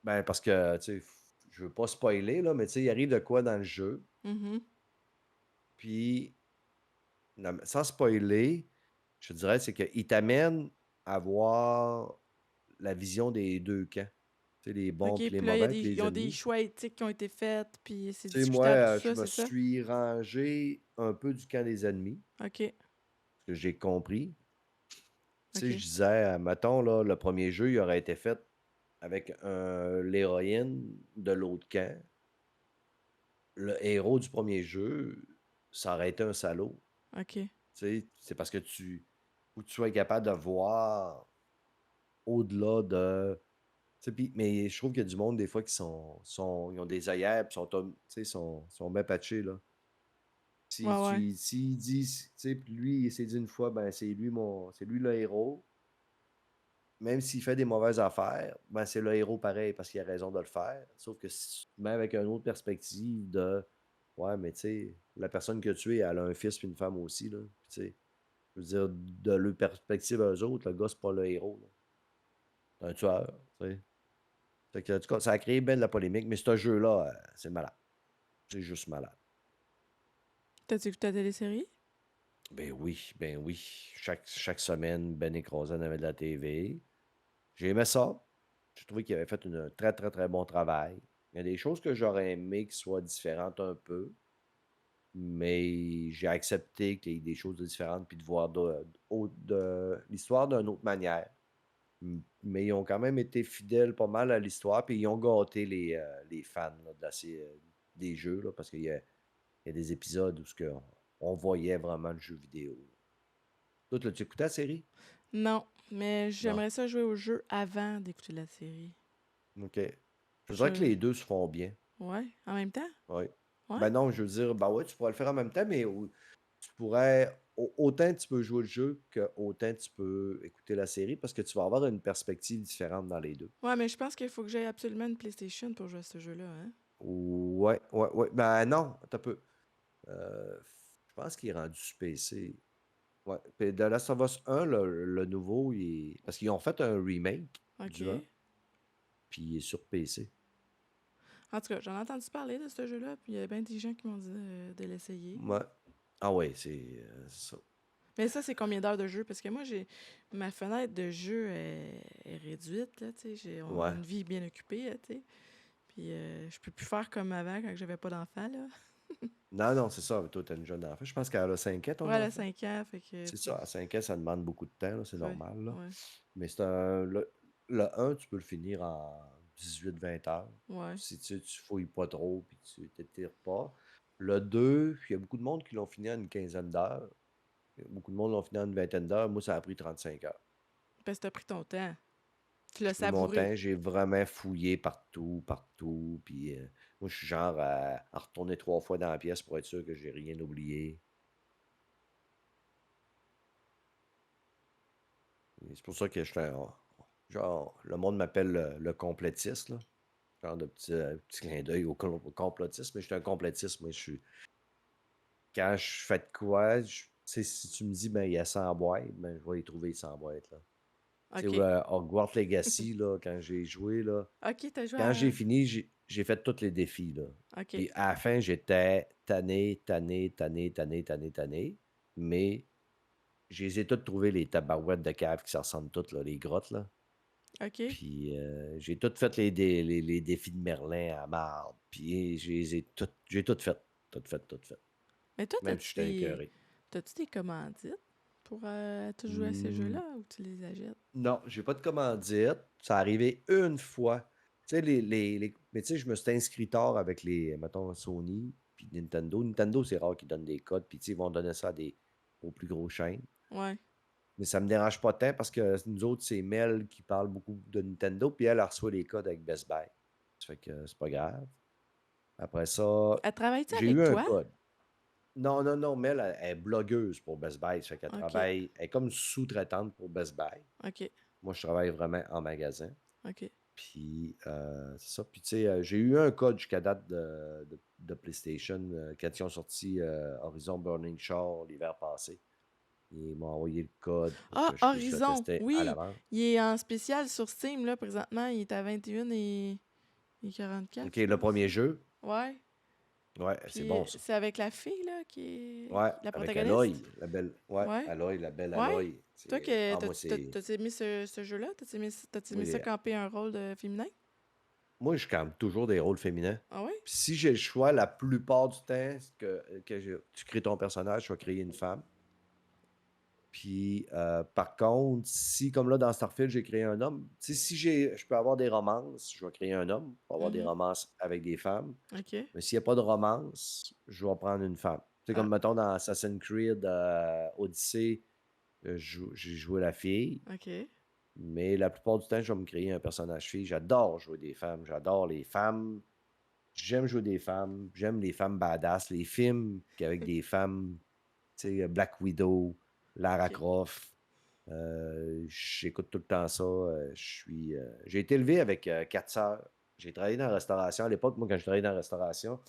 ben parce que, tu sais, je veux pas spoiler, là, mais tu sais, il arrive de quoi dans le jeu, Mhm. puis sans spoiler, je te dirais, c'est qu'il t'amène à voir la vision des 2 camps. Tu sais, les OK, bons puis les puis là, il y a mauvais des, puis ils les ont des ennemis. choix éthiques qui ont été faits, puis c'est Tu sais, moi, discutable, tout je ça, me c'est ça? suis rangé un peu du camp des ennemis, OK. ce que j'ai compris. Tu sais, je OK. disais, mettons, là, le premier jeu, il aurait été fait avec l'héroïne de l'autre camp. Le héros du premier jeu, ça aurait été un salaud. OK. Tu sais, c'est parce que faut que tu sois capable de voir au-delà de. Tu sais, mais je trouve qu'il y a du monde, des fois, ils ont des œillères, puis tu sais, sont bien patchés, là. Ouais, ouais. S'il dit, tu sais, puis lui, il s'est dit une fois, ben, c'est lui le héros. Même s'il fait des mauvaises affaires, ben, c'est le héros pareil parce qu'il a raison de le faire. Sauf que même avec une autre perspective de, ouais, mais tu sais, la personne que tu es, elle a un fils puis une femme aussi, là. Puis, tu sais, je veux dire, de leur perspective à eux autres, le gars, c'est pas le héros, là. C'est un tueur, tu sais. Fait que, en tout cas, ça a créé bien de la polémique, mais ce jeu-là, c'est malade. C'est juste malade. T'as-tu écouté la télésérie? Ben oui, ben oui. Chaque semaine, Ben écrasé en avait de la TV. J'ai aimé ça. J'ai trouvé qu'il avait fait un très, très, très bon travail. Il y a des choses que j'aurais aimé qui soient différentes un peu, mais j'ai accepté qu'il y ait des choses de différentes puis de voir de l'histoire d'une autre manière. Mais ils ont quand même été fidèles pas mal à l'histoire, puis ils ont gâté les fans là, des jeux, là, parce qu'il y a des épisodes où on voyait vraiment le jeu vidéo. Toi, l'as-tu écouté la série? Non, mais Non. j'aimerais ça jouer au jeu avant d'écouter la série. OK. Je dirais que Je... les 2 se font bien. Ouais, en même temps? Oui. Ouais? Ben non, je veux dire, ben ouais, tu pourrais le faire en même temps, mais tu pourrais. Autant tu peux jouer le jeu que autant tu peux écouter la série parce que tu vas avoir une perspective différente dans les deux. Ouais, mais je pense qu'il faut que j'aie absolument une PlayStation pour jouer à ce jeu-là, hein? Ouais, ouais, ouais. Ben non, attends un peu. Je pense qu'il est rendu sur PC. Ouais. Puis The Last of Us 1, le nouveau, parce qu'ils ont fait un remake du 1, OK. puis il est sur PC. En tout cas, j'en ai entendu parler de ce jeu-là, puis il y a bien des gens qui m'ont dit de l'essayer. Ouais. Ah ouais, c'est ça. Mais ça, c'est combien d'heures de jeu? Parce que moi, j'ai ma fenêtre de jeu est réduite, là, tu sais. On a Ouais. une vie bien occupée, là, tu sais. Puis je peux plus faire comme avant quand j'avais pas d'enfant, là. Non, non, c'est ça. Toi, t'as une jeune enfant. Je pense qu'elle a 5 ans, ton Ouais, elle a enfant. 5 ans, fait que, C'est tu sais, ça, à 5 ans, ça demande beaucoup de temps, là, c'est ouais, normal, là. ouais, Mais le un, tu peux le finir en 18-20 heures. ouais. Si tu fouilles pas trop, puis tu t'étires pas. Le 2, il y a beaucoup de monde qui l'ont fini en une quinzaine d'heures. Beaucoup de monde l'ont fini en une vingtaine d'heures. Moi, ça a pris 35 heures. Parce que t'as pris ton temps. Tu l'as J'ai pris mon savouré. temps, j'ai vraiment fouillé partout, partout. Puis moi, je suis genre à retourner 3 fois dans la pièce pour être sûr que j'ai rien oublié. Et c'est pour ça que je suis genre, le monde m'appelle le complotiste, là. Genre de petit clin d'œil au complotisme, mais je suis un complotiste. Moi, quand je fais de quoi, tu sais, si tu me dis, ben, il y a 100 boîtes, ben, je vais y trouver 100 boîtes, là. Tu sais, OK. Hogwarts Legacy, là, quand j'ai joué, là, OK, t'as joué quand j'ai à... fini, j'ai fait tous les défis, là. OK. Puis à la fin, j'étais tanné, tanné, tanné, tanné, tanné, tanné, mais je les ai toutes trouvées, les tabarouettes de cave qui se ressemblent toutes, là, les grottes, là. OK. Puis j'ai tout fait les défis de Merlin à marde. Puis j'ai tout fait. Tout fait, tout fait. Mais toi, Même si j'étais écœuré. t'as-tu des commandites pour tout jouer à ces Hmm, jeux-là ou tu les achètes? non, j'ai pas de commandite. Ça arrivé une fois. Tu sais, mais tu sais, je me suis inscrit tard avec mettons, Sony puis Nintendo. Nintendo, c'est rare qu'ils donnent des codes. Puis tu sais, ils vont donner ça aux plus gros chaînes. Ouais. Mais ça me dérange pas tant parce que nous autres, c'est Mel qui parle beaucoup de Nintendo. Puis elle reçoit les codes avec Best Buy. Ça fait que c'est pas grave. Après ça, Elle travaille-tu j'ai avec eu un toi? code. Non, non, non, mais elle est blogueuse pour Best Buy. Ça fait qu'elle OK. travaille, elle est comme sous-traitante pour Best Buy. OK. Moi, je travaille vraiment en magasin. OK. Puis, c'est ça. Puis, tu sais, j'ai eu un code jusqu'à date de PlayStation quand ils ont sorti Horizon Burning Shore l'hiver passé. Ils m'ont envoyé le code pour Ah, que je puisse le Horizon! tester à Oui! l'avance. Il est en spécial sur Steam, là, présentement. Il est à 21 et 44, OK, je le pense. premier jeu. Ouais. Ouais, c'est Puis bon ça. c'est avec la fille, là, Ouais, la avec protagoniste? Aloy, la belle. Ouais, Ouais. Aloy, la belle Ouais. Aloy. Toi, Ah, moi, t'as-tu aimé ce jeu-là? T'as-tu aimé ça oui, camper un rôle de féminin? moi, je campe toujours des rôles féminins. Ah ouais? Puis si j'ai le choix, la plupart du temps, tu crées ton personnage, je vais créer une femme. Puis, par contre, si, comme là, dans Starfield, j'ai créé un homme, tu sais, si je peux avoir des romances, je vais créer un homme pour avoir des Mhm. romances avec des femmes. OK. Mais s'il n'y a pas de romance, je vais prendre une femme. Tu sais, Ah, comme, mettons, dans Assassin's Creed Odyssey, j'ai joué la fille. OK. Mais la plupart du temps, je vais me créer un personnage fille. J'adore jouer des femmes. J'adore les femmes. J'aime jouer des femmes. J'aime les femmes badass. Les films avec des femmes, tu sais, Black Widow, Lara OK. Croft. J'écoute tout le temps ça. J'ai été élevé avec 4 sœurs. J'ai travaillé dans la restauration. À l'époque, moi, quand je travaillais dans la restauration,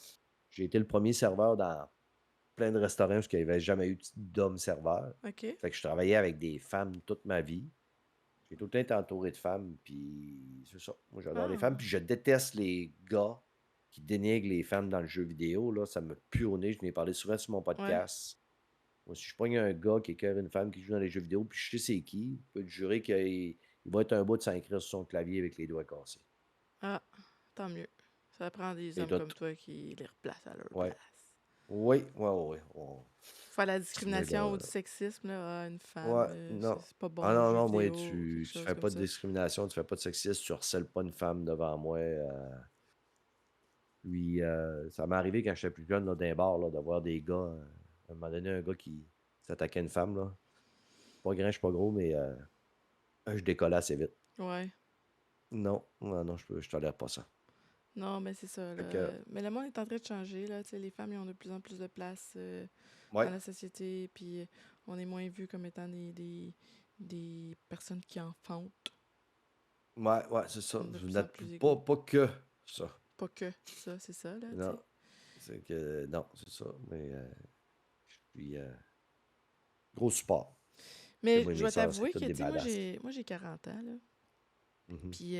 j'ai été le premier serveur dans plein de restaurants parce qu'il n'y avait jamais eu d'homme serveur. OK. Fait que je travaillais avec des femmes toute ma vie. J'ai tout le temps été entouré de femmes, puis c'est ça. Moi, j'adore les femmes, Ah. puis je déteste les gars qui dénigrent les femmes dans le jeu vidéo. Là, ça me pue au nez. Je n'ai parlé souvent sur mon Ouais. podcast. Moi, si je pogne un gars qui écoeure une femme qui joue dans les jeux vidéo, puis je sais c'est qui, je peux te jurer qu'il il va être un bout de s'inscrire sur son clavier avec les doigts cassés. Ah, tant mieux. Ça prend des Et hommes tout. comme toi qui les replacent à leur Ouais. place. Oui, ouais, ouais. Faire la Moi, discrimination ou du sexisme, là, à une femme, ouais, non. c'est pas bon Ah aux non, jeux non, moi, vidéo ou quelque tu chose fais comme pas de ça. discrimination, tu fais pas de sexisme, tu harcèles pas une femme devant moi. Lui, ça m'est arrivé quand j'étais plus jeune, là, dans un bar, là, de voir des gars. À un moment donné, un gars qui s'attaquait à une femme, là. Pas grand, je suis pas gros, mais je décollais assez vite. Ouais. Non, non, non, je tolère pas ça. Non, mais c'est ça, Fait là. que, Mais le monde est en train de changer, là. Tu sais, les femmes, ils ont de plus en plus de place dans ouais, la société, puis on est moins vus comme étant des personnes qui enfantent. ouais, c'est ça. On est de Vous plus en n'êtes plus égaux. pas que ça. Pas que ça, c'est ça, là, tu Non, sais. c'est que, non, c'est ça. Mais je suis gros support. Tu sais, Mais moi, je mes vais sœurs, c'est t'avouer toutes que, tu des sais, moi, badass. j'ai 40 ans, là. Mhm. Puis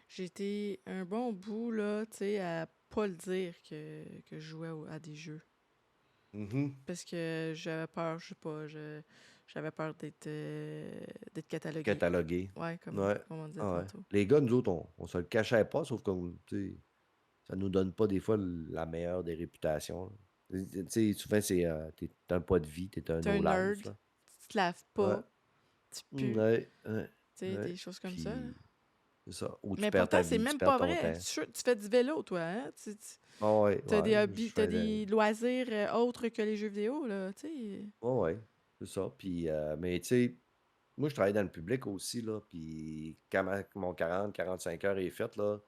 j'ai été un bon bout, là, tu sais, à pas le dire que je jouais à des jeux. Mhm. Parce que j'avais peur, je sais pas, j'avais peur d'être catalogué. Catalogué. Ouais, Ouais. comme on disait Ah ouais. tantôt. Les gars, nous autres, on se le cachait pas, sauf que tu sais, ça nous donne pas des fois la meilleure des réputations. Tu sais, souvent, c'est t'es un pas de vie, t'es un T'es un no-life, nerd, là. tu te laves Ouais. pas, tu pues, Ouais, ouais, tu sais, ouais. des choses comme ça, là. Puis, c'est ça. Ou tu Mais perds pourtant, ta c'est vie, tu même perds pas ton vrai. temps. Tu fais du vélo, toi, hein? Ah ouais, T'as des ouais. Je hobbies, t'as fais des loisirs autres que les jeux vidéo, là, tu sais. ouais, c'est ça. Puis, mais tu sais, moi, je travaille dans le public aussi, là. Puis, quand mon 45 heures est fait, là,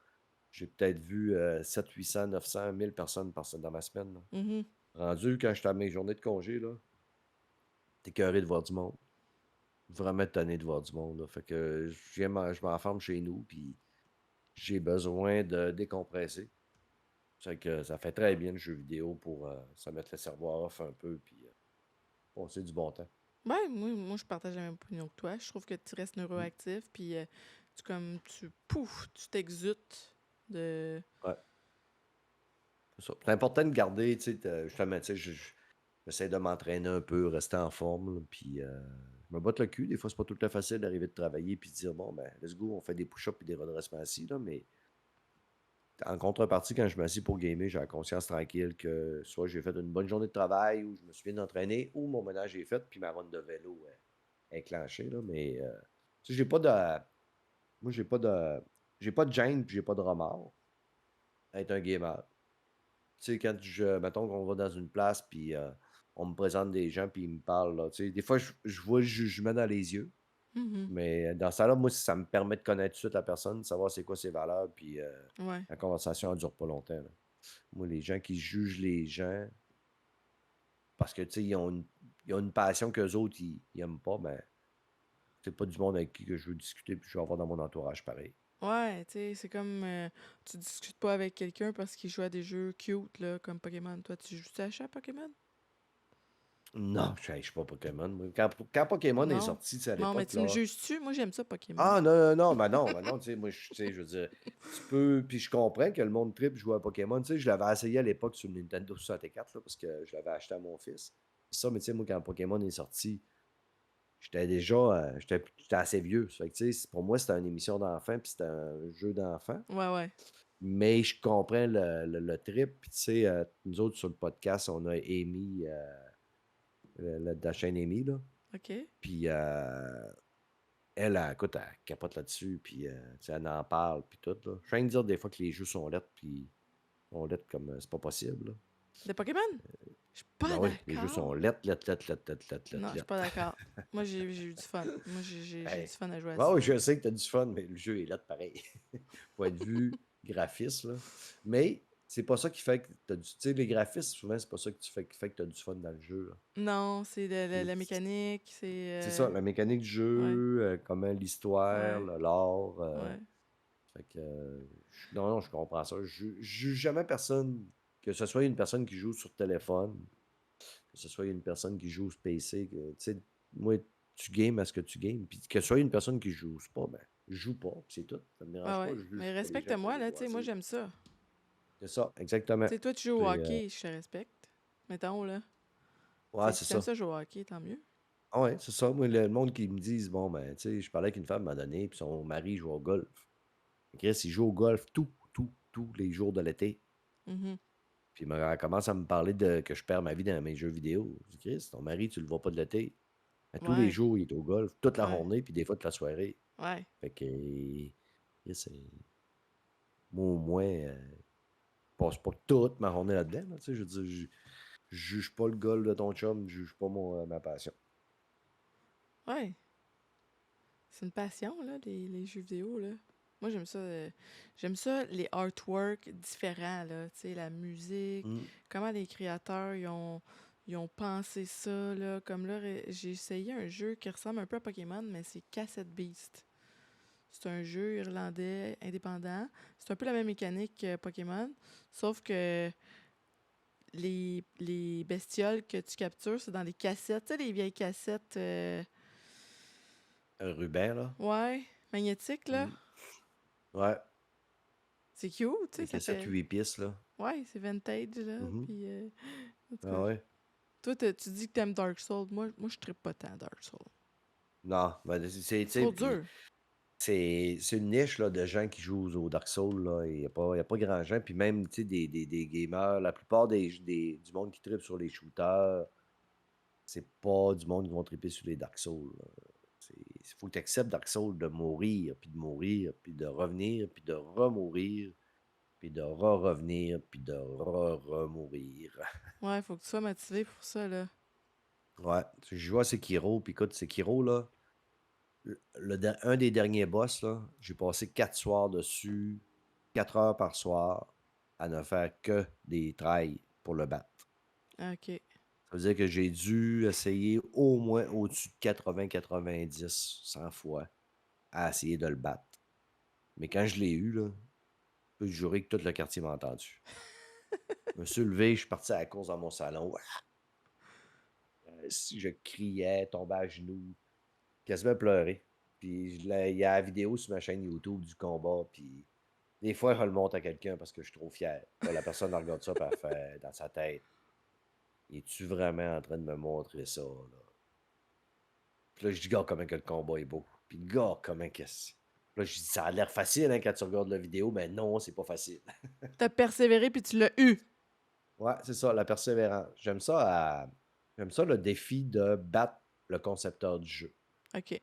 j'ai peut-être vu 700, 800, 900, 1000 personnes dans ma semaine, là. Mhm. Rendu, quand j'étais à mes journées de congé, là, t'es écœuré de voir du monde. Vraiment tanné de voir du monde, là. Fait que je m'enferme chez nous, puis j'ai besoin de décompresser. Fait que ça fait très bien le jeu vidéo pour se mettre le cerveau off un peu, puis passer du bon temps. Ouais, moi, je partage la même opinion que toi. Je trouve que tu restes Mm. neuroactif, puis pouf, tu t'exutes de... Ouais, c'est ça. C'est important de garder, tu sais, justement, tu sais, j'essaie de m'entraîner un peu, rester en forme, là, puis je me botte le cul. Des fois, c'est pas tout le temps facile d'arriver de travailler puis de dire, bon, ben, let's go, on fait des push-ups et des redressements assis, là, mais en contrepartie, quand je m'assis pour gamer, j'ai la conscience tranquille que soit j'ai fait une bonne journée de travail ou je me suis bien entraîné ou mon ménage est fait puis ma run de vélo est enclenchée, là, mais tu sais, j'ai pas de... Moi, j'ai pas de gêne puis j'ai pas de remords à être un gamer. Tu sais, quand mettons qu'on va dans une place, puis on me présente des gens, puis ils me parlent, là, tu sais, des fois, je vois le jugement dans les yeux, Mhm. mais dans ça là moi, ça me permet de connaître tout de suite la personne, de savoir c'est quoi ses valeurs, puis Ouais. la conversation ne dure pas longtemps, là. Moi, les gens qui jugent les gens parce que, tu sais, ils ont une passion qu'eux autres, ils aiment pas, ben, c'est pas du monde avec qui que je veux discuter, puis je vais avoir dans mon entourage pareil. Ouais, tu sais, c'est comme... tu discutes pas avec quelqu'un parce qu'il joue à des jeux cute, là, comme Pokémon. Toi, tu joues à Pokémon? Non, je suis pas Pokémon, moi. Quand Pokémon est Non. sorti, tu sais, à Non, mais l'époque, tu me là. juges-tu? Moi, j'aime ça, Pokémon. Ah non, non, non, ben non, tu sais, moi, tu sais, je veux dire, tu peux, puis je comprends que le monde trip jouer à Pokémon, tu sais, je l'avais essayé à l'époque sur le Nintendo 64, là, parce que je l'avais acheté à mon fils. C'est ça, mais tu sais, moi, quand Pokémon est sorti, j'étais déjà, j'étais assez vieux. Ça fait que, tu sais, pour moi, c'était une émission d'enfant, puis c'était un jeu d'enfant. Ouais, ouais. Mais je comprends le trip, puis tu sais, nous autres, sur le podcast, on a Amy, la chaîne Amy, là. OK. Puis écoute, elle capote là-dessus, puis tu sais, elle en parle, puis tout, là. Je viens de dire des fois que les jeux sont laids, puis sont laids comme c'est pas possible, là. De Pokémon? Je suis pas Ben oui, les jeux sont d'accord. laids, laids, laids, laids, laids, laids, laids, Non, je suis laids. pas d'accord. Moi, j'ai eu du fun. Moi, j'ai du Hey. fun à jouer à Ben ça. oui, je sais que t'as du fun, mais le jeu est laid pareil. Point de vue graphiste, là. Mais c'est pas ça qui fait que t'as du... Tu sais, les graphismes, souvent, c'est pas ça qui fait que t'as du fun dans le jeu, là. Non, c'est la mécanique, C'est ça, la mécanique du Ouais, jeu, comment l'histoire, ouais, l'art. ouais. Fait que, non, non, je comprends ça. Je juge jamais personne, que ce soit une personne qui joue sur téléphone, que ce soit une personne qui joue sur PC, que, tu sais, moi, tu games à ce que tu games. Puis que ce soit une personne qui joue pas, ben, je joue pas, puis c'est tout. Ça me Ouais, dérange pas, ouais. je Mais juge pas les gens pour respecte-moi, là, tu sais, moi, déboîser. j'aime ça. C'est ça, exactement. Tu sais, toi, tu joues au C'est, hockey, je te respecte. Mettons, là. Tu ouais, sais, c'est si t'aimes ça. ça jouer au hockey, tant mieux. Ah ouais, c'est ça. Moi, le monde qui me disent, bon, ben, tu sais, je parlais avec une femme à un moment donné, puis son mari joue au golf. Chris, il joue au golf tous les jours de l'été. Mhm. Puis elle commence à me parler de que je perds ma vie dans mes jeux vidéo. Je dis: «Chris, ton mari, tu le vois pas de l'été. À tous les Ouais, jours, il est au golf, toute la ouais, journée, puis des fois toute la soirée». ouais, Fait que, Chris, moi, au moins, je passe pas toute ma journée là-dedans, là, tu sais, je veux dire, je juge pas le golf de ton chum, je juge pas ma passion. ouais. C'est une passion, là, les jeux vidéo, là. Moi, j'aime ça, les artworks différents, là. Tu sais, la musique, Mmh. comment les créateurs, ils ont pensé ça, là. Comme là, j'ai essayé un jeu qui ressemble un peu à Pokémon, mais c'est Cassette Beast. C'est un jeu irlandais indépendant. C'est un peu la même mécanique que Pokémon, sauf que les bestioles que tu captures, c'est dans des cassettes. Tu sais, les vieilles cassettes, Un ruban, là. ouais, magnétiques, là. Mmh. Ouais, C'est cute, tu sais, les ça cassettes fait... 8 pistes, là. Ouais, c'est vintage, là, Mmh. puis... en tout Ah cas, ouais? toi, tu dis que t'aimes Dark Souls. Moi je trippe pas tant Dark Souls. Non, ben, c'est tu C'est sais, trop puis dur. c'est une niche, là, de gens qui jouent aux Dark Souls, là. Il y a pas grand gens, puis même, tu sais, des gamers, la plupart du monde qui trippe sur les shooters, c'est pas du monde qui vont tripper sur les Dark Souls, là. Il faut que tu acceptes Dark Souls de mourir, puis de mourir, puis de revenir, puis de remourir, puis de revenir, puis de remourir. Ouais, faut que tu sois motivé pour ça, là. Ouais, je joue à Sekiro, puis écoute, Sekiro, là, un des derniers boss, là, j'ai passé 4 soirs dessus, 4 heures par soir, à ne faire que des tries pour le battre. Ah, OK. Ça veut dire que j'ai dû essayer au moins au-dessus de 80-90, 100 fois à essayer de le battre. Mais quand je l'ai eu, là, je peux te jurer que tout le quartier m'a entendu. Je me suis levé, je suis parti à la course dans mon salon. Si je criais, tombais à genoux, quasiment pleurer. Puis il y a la vidéo sur ma chaîne YouTube du combat, puis des fois, je le montre à quelqu'un parce que je suis trop fier. Là, la personne elle regarde ça, puis elle fait dans sa tête: «Es-tu vraiment en train de me montrer ça, là?» Puis là, je dis: «Gars, comment que le combat est beau. Puis gars, comment que c'est.» Là, je dis: «Ça a l'air facile, hein, quand tu regardes la vidéo, mais non, c'est pas facile.» T'as persévéré puis tu l'as eu. Ouais, c'est ça, la persévérance. J'aime ça le défi de battre le concepteur du jeu. OK.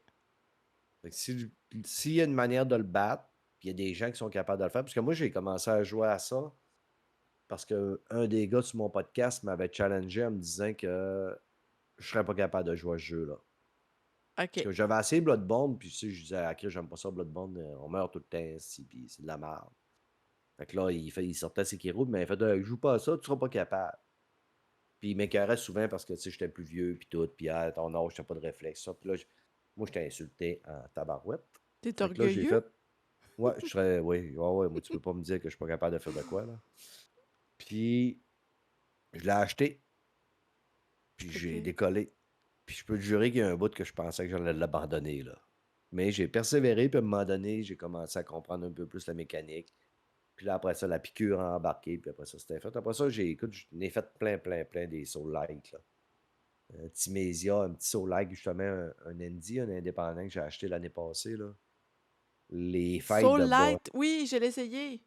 Fait que s'il y a une manière de le battre, puis il y a des gens qui sont capables de le faire, parce que moi, j'ai commencé à jouer à ça parce qu'un des gars sur mon podcast m'avait challengé en me disant que je serais pas capable de jouer à ce jeu-là. Parce OK. que j'avais essayé Bloodborne, puis tu sais, je disais: «Ah Chris, j'aime pas ça Bloodborne, on meurt tout le temps ici, puis c'est de la merde.» Fait que là, il sortait Sekiro, mais il fait: Joue pas à ça, tu seras pas capable.» Puis il m'écœurait souvent parce que, tu sais, j'étais plus vieux, puis tout, puis à ton âge, t'as pas de réflexe, ça. Puis là, moi, j'étais insulté en tabarouette. T'es Fait que là, j'ai orgueilleux? fait: «Ouais, je serais oui, ouais, ouais, moi, tu peux pas me dire que je suis pas capable de faire de quoi, là.» Puis je l'ai acheté, puis j'ai OK. décollé. Puis je peux te jurer qu'il y a un bout que je pensais que j'allais l'abandonner, là. Mais j'ai persévéré, puis à un moment donné, j'ai commencé à comprendre un peu plus la mécanique. Puis là, après ça, la piqûre a embarqué, puis après ça, c'était fait. Après ça, écoute, j'en ai fait plein, plein, plein des Soul-like, là. Timésia, un petit Soul-like, justement, un indie, un indépendant que j'ai acheté l'année passée, là. Les fights Soul de boss. Light, oui, je l'ai essayé.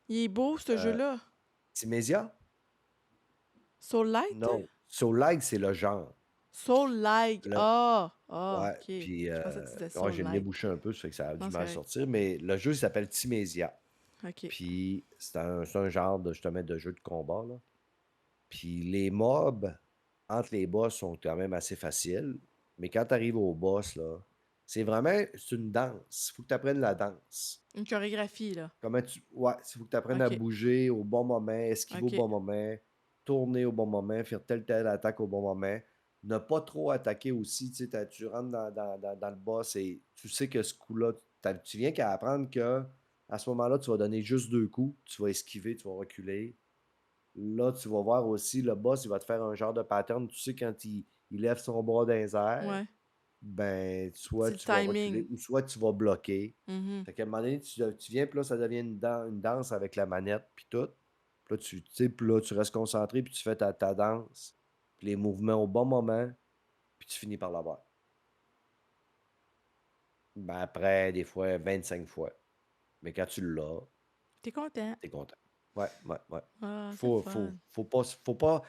Il est beau, ce Euh, jeu-là. Timésia? Soul Light? Non. Soul-like, c'est le genre. Soul Like. Le, Ah! Ah, ouais, OK. puis Je pensais que tu disais ouais, Soul j'ai le nez Like. bouché un peu, ça fait que ça a Non, du c'est mal à correct. sortir, mais le jeu, il s'appelle Timésia. OK. Puis c'est un genre de, justement, de jeu de combat, là. Puis les mobs, entre les boss, sont quand même assez faciles. Mais quand tu arrives au boss, là, c'est une danse. Il faut que tu apprennes la danse. Une chorégraphie, là. Ouais, il faut que tu apprennes à OK. bouger au bon moment, esquiver au OK. bon moment, tourner au bon moment, faire telle attaque au bon moment. Ne pas trop attaquer aussi. Tu sais, tu rentres dans le boss et tu sais que ce coup-là, tu viens qu'à apprendre que à ce moment-là, tu vas donner juste 2 coups, tu vas esquiver, tu vas reculer. Là, tu vas voir aussi, le boss, il va te faire un genre de pattern. Tu sais, quand il lève son bras dans les airs, Ouais. ben, soit C'est le tu vas reculer timing. ou soit tu vas bloquer. Mhm. Fait qu'à un moment donné, tu viens, puis là, ça devient une danse avec la manette, puis tout. Puis là, tu sais, puis là, tu restes concentré, puis tu fais ta danse. Puis les mouvements au bon moment, puis tu finis par l'avoir. Ben, après, des fois, 25 fois. Mais quand tu l'as, T'es content. t'es content. Ouais, ouais, ouais. Ah, c'est le Faut, fun. faut pas,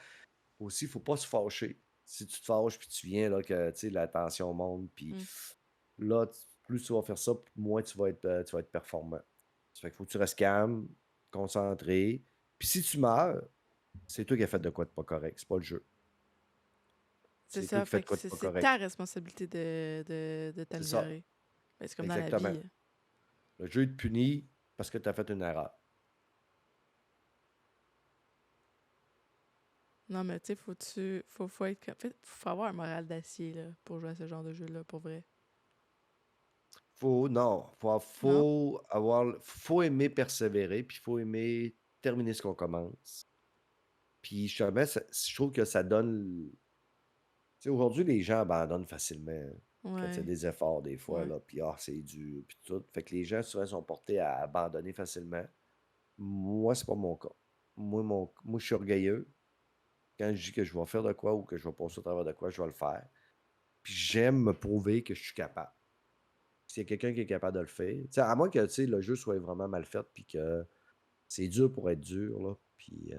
aussi, faut pas se fâcher. Si tu te fâches, puis tu viens, là, que, tu sais, la tension monte, puis Mm. là, plus tu vas faire ça, moins tu vas être performant. Ça fait qu'il faut que tu restes calme, concentré. Puis si tu meurs, c'est toi qui as fait de quoi de pas correct, c'est pas le jeu. C'est C'est toi ça. qui fais Fait de que quoi de pas c'est ta correct. responsabilité de C'est ça, t'améliorer. Ben, c'est comme dans la exactement. vie. Le jeu te punit parce que tu as fait une erreur. Non, mais tu sais, faut être. En fait, faut avoir un moral d'acier là, pour jouer à ce genre de jeu-là, pour vrai. Non, Non? faut aimer persévérer, puis il faut aimer terminer ce qu'on commence. Puis justement, je trouve que ça donne. Tu sais, aujourd'hui, les gens abandonnent facilement quand il y a Ouais. des efforts des fois, Ouais. là, puis c'est dur, puis tout. Fait que les gens souvent sont portés à abandonner facilement. Moi, c'est pas mon cas. Moi, je suis orgueilleux. Quand je dis que je vais faire de quoi ou que je vais passer au travers de quoi, je vais le faire. Puis j'aime me prouver que je suis capable. S'il y a quelqu'un qui est capable de le faire, tu sais, à moins que tu sais, le jeu soit vraiment mal fait, puis que c'est dur pour être dur, là, puis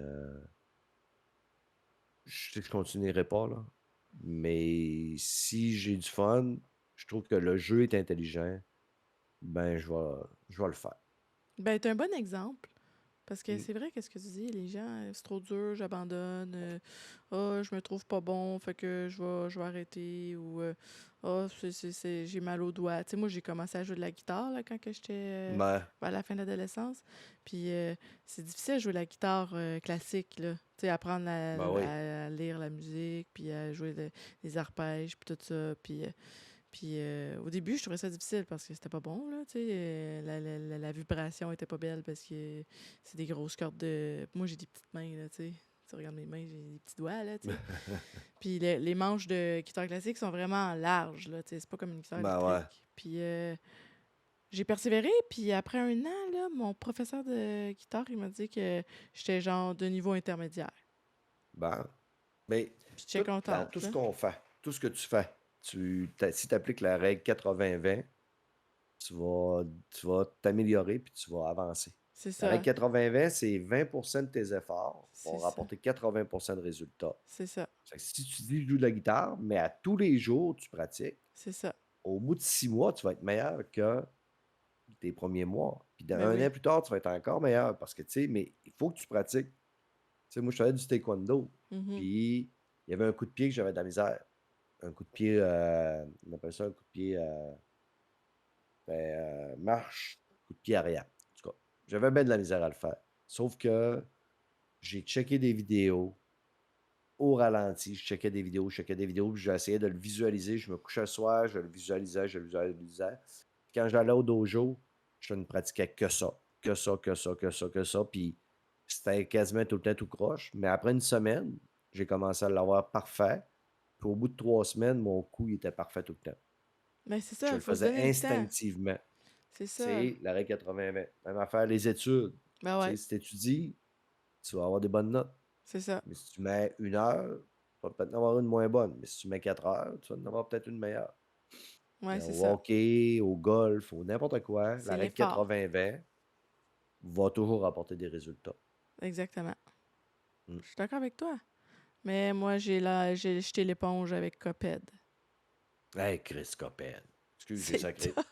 je sais que je continuerai pas, là. Mais si j'ai du fun, je trouve que le jeu est intelligent, ben je vais le faire. Ben, t'es un bon exemple. Parce que Mmh. c'est vrai, qu'est-ce que tu dis, les gens, c'est trop dur, j'abandonne, ah, je me trouve pas bon, fait que je vais arrêter, ou ah, j'ai mal aux doigts. Tu sais, moi, j'ai commencé à jouer de la guitare là, quand que j'étais Ben, vers la fin de l'adolescence. Puis c'est difficile de jouer de la guitare classique, là. Tu sais, apprendre ben oui. à lire la musique, puis à jouer les arpèges, puis tout ça. Puis au début, je trouvais ça difficile parce que c'était pas bon, là, tu sais. La vibration était pas belle parce que c'est des grosses cordes de... Moi, j'ai des petites mains, là, tu sais. Tu regardes mes mains, j'ai des petits doigts, là, tu sais. Puis les manches de guitare classique sont vraiment larges, là, tu sais. C'est pas comme une guitare Ben ouais. électrique. Puis j'ai persévéré, puis après un an, là, mon professeur de guitare, il m'a dit que j'étais genre de niveau intermédiaire. Ben, mais Puis j'étais dans contente, tout ce là. qu'on fait, tout ce que tu fais, si tu appliques la règle 80-20, tu vas tu vas t'améliorer puis tu vas avancer. C'est La règle ça. 80-20, c'est 20% de tes efforts C'est vont ça. rapporter 80% de résultats. C'est ça. Fait que si tu dis: «Je joue de la guitare», mais à tous les jours, tu pratiques, C'est ça. au bout de 6 mois, tu vas être meilleur que tes premiers mois. Puis dans Ben 1 an oui. plus tard, tu vas être encore meilleur parce que, tu sais, mais il faut que tu pratiques. Tu sais, moi, je faisais du taekwondo, Mhm. puis il y avait un coup de pied que j'avais de la misère. Un coup de pied, on appelle ça un coup de pied, marche, coup de pied arrière. En tout cas, j'avais bien de la misère à le faire. Sauf que j'ai checké des vidéos au ralenti, je checkais des vidéos, puis j'essayais de le visualiser. Je me couchais le soir, je le visualisais, je le visualisais. Puis quand j'allais au dojo, je ne pratiquais que ça, que ça, que ça, que ça, que ça. Puis c'était quasiment tout le temps tout croche. Mais après une semaine, j'ai commencé à l'avoir parfait. Puis au bout de 3 semaines, mon coup, il était parfait tout le temps. Ben c'est ça, Je il le faut se faisais donner le temps. instinctivement. C'est ça. C'est l'arrêt 80-20. Même affaire, les études. Ben Tu sais, ouais, si tu étudies, tu vas avoir des bonnes notes. c'est ça. Mais si tu mets 1 heure, tu vas peut-être en avoir une moins bonne. Mais si tu mets 4 heures, tu vas en avoir peut-être une meilleure. Ouais, c'est Au ça. hockey, au golf, au n'importe quoi, C'est la règle l'effort. 80-20 va toujours apporter des résultats. Exactement. Mm. Je suis d'accord avec toi. Mais moi, j'ai jeté l'éponge avec Coped. Hey, Chris Coped. Excuse, j'ai C'est sacré. tough.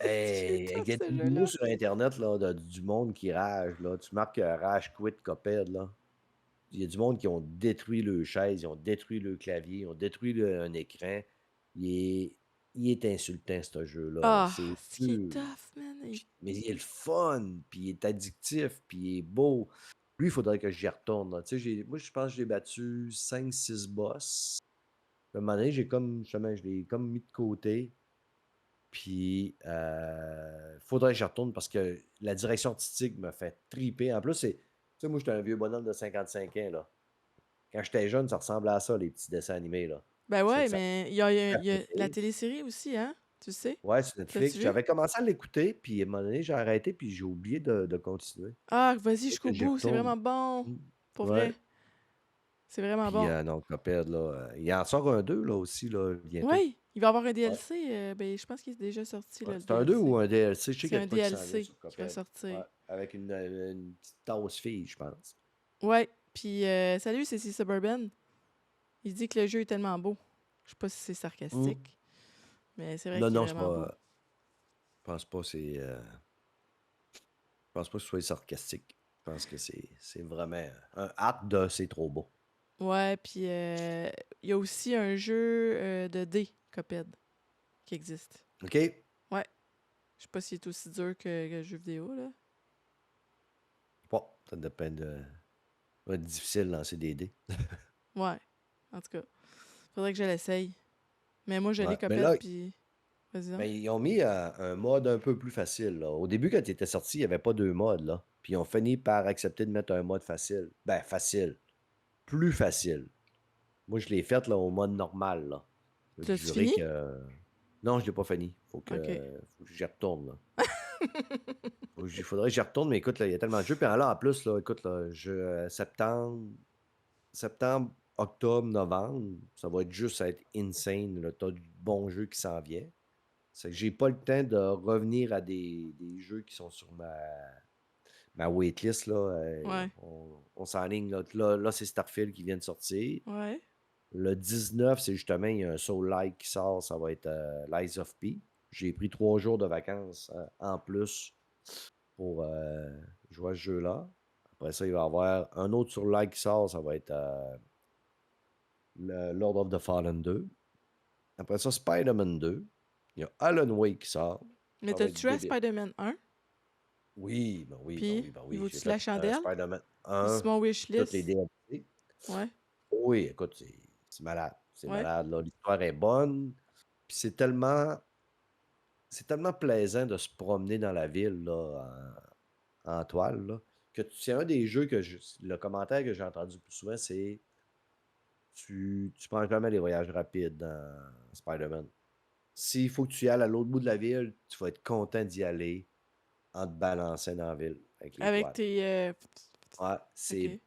C'est Hey, il tough, y a ce des vidéos jeu-là. sur Internet là, du monde qui rage. Là. Tu marques rage quit Coped. Là. Il y a du monde qui ont détruit le chaise, ils ont détruit le clavier, ils ont détruit un écran. Il est, il est insultant, ce jeu-là. Là. Ah, C'est c'est qu'il est dur. tough, man. Mais il est le fun, puis il est addictif, puis il est beau. Lui, il faudrait que j'y retourne. Là. Tu sais, moi, je pense que j'ai battu 5 6 boss. À un moment donné, justement, je l'ai comme mis de côté. Puis, faudrait que j'y retourne parce que la direction artistique me fait triper. En plus, tu sais, moi, j'étais un vieux bonhomme de 55 ans, là. Quand j'étais jeune, ça ressemblait à ça, les petits dessins animés, là. Ben C'est ouais, ça mais il y a la capotait. télésérie aussi, hein? Tu sais? Ouais, sur L'as-tu Netflix. vu? J'avais commencé à l'écouter, puis à un moment donné, j'ai arrêté, puis j'ai oublié de continuer. Ah, vas-y Faut jusqu'au que j'y bout, c'est retourne. vraiment bon. Mmh. Pour Ouais. vrai. C'est vraiment Puis, bon. non, Cuphead, là, il en sort un 2 là, aussi, là, bientôt. Oui, il va y avoir un Ouais. DLC. Ben, je pense qu'il est déjà sorti, Ouais. là, le C'est un 2 ou DLC. un DLC? Je sais C'est qu'il y a un de quoi qui s'en vient DLC sur qui va Cuphead. Ouais, sortir. avec une petite tasse fille, je pense. Ouais. Puis, salut, c'est Suburban. Il dit que le jeu est tellement beau. Je sais pas si c'est Mmh. sarcastique, mais c'est vrai Non, qu'il est non, c'est vraiment beau. pas, je pense pas je pense pas que ce soit sarcastique. Je pense que c'est vraiment un acte de «c'est trop beau». Ouais, puis il y a aussi un jeu de dés, Cuphead, qui existe. OK? Ouais. Je sais pas s'il est aussi dur que le jeu vidéo, là. Bon, ça dépend de ça va être difficile de lancer des dés. Ouais. En tout cas, faudrait que je l'essaye. Mais moi, je l'ai Ouais, mais Cuphead, là, puis... Vas-y donc. ben, ils ont mis, un mode un peu plus facile, là. Au début, quand il était sorti, il y avait pas 2 modes, là. Puis ils ont fini par accepter de mettre un mode facile. Ben, facile, plus facile. Moi, je l'ai fait, là, au mode normal, là. Je peux te L'as-tu jurer fini? que non, je l'ai pas fini. OK. Faut que j'y retourne, là. Faudrait que j'y retourne, mais écoute, là, il y a tellement de jeux. Puis là, en plus, là, écoute, là, septembre, octobre, novembre, ça va être juste être insane, là. Tu du bon jeu qui s'en vient. C'est que j'ai pas le temps de revenir à des jeux qui sont sur ma waitlist, là. Ouais. On s'enligne, là, c'est Starfield qui vient de sortir. Ouais. Le 19, c'est justement, il y a un Soul-like qui sort, ça va être, Lies of P. J'ai pris 3 jours de vacances, en plus pour, jouer à ce jeu-là. Après ça, il va y avoir un autre Soul-like qui sort, ça va être, le Lord of the Fallen 2. Après ça, Spider-Man 2. Il y a Alan Wake qui sort. Mais Ça va t'as être tué à débile. Spider-Man 1? Oui, ben oui, ben Puis, oui, ben il oui. J'ai vaut-tu la fait, chandelle? Spider-Man Il est sur 1, mon toutes les wishlist. DLC. Ouais. Oui, écoute, c'est malade. C'est Ouais. malade, là. L'histoire est bonne. Puis c'est tellement plaisant de se promener dans la ville, là, en toile, là, que c'est un des jeux le commentaire que j'ai entendu le plus souvent, c'est: «Tu prends jamais les voyages rapides dans Spider-Man. S'il faut que tu y ailles à l'autre bout de la ville, tu vas être content d'y aller en te balançant dans la ville avec les Avec toiles». tes... Ouais, OK.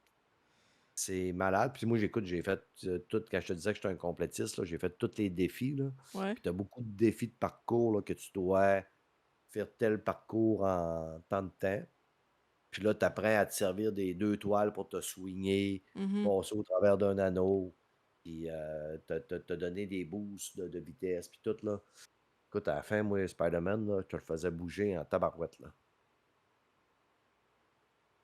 c'est malade. Puis moi, j'ai fait, tout quand je te disais que j'étais un complétiste, là, j'ai fait tous les défis, là. Ouais. Puis tu as beaucoup de défis de parcours, là, que tu dois faire tel parcours en tant de temps. Puis là, tu apprends à te servir des 2 toiles pour te swinguer, Mhm. passer au travers d'un anneau, puis, te donner des boosts de vitesse, puis tout, là. Écoute, à la fin, moi, Spider-Man, là, je te le faisais bouger en tabarouette, là.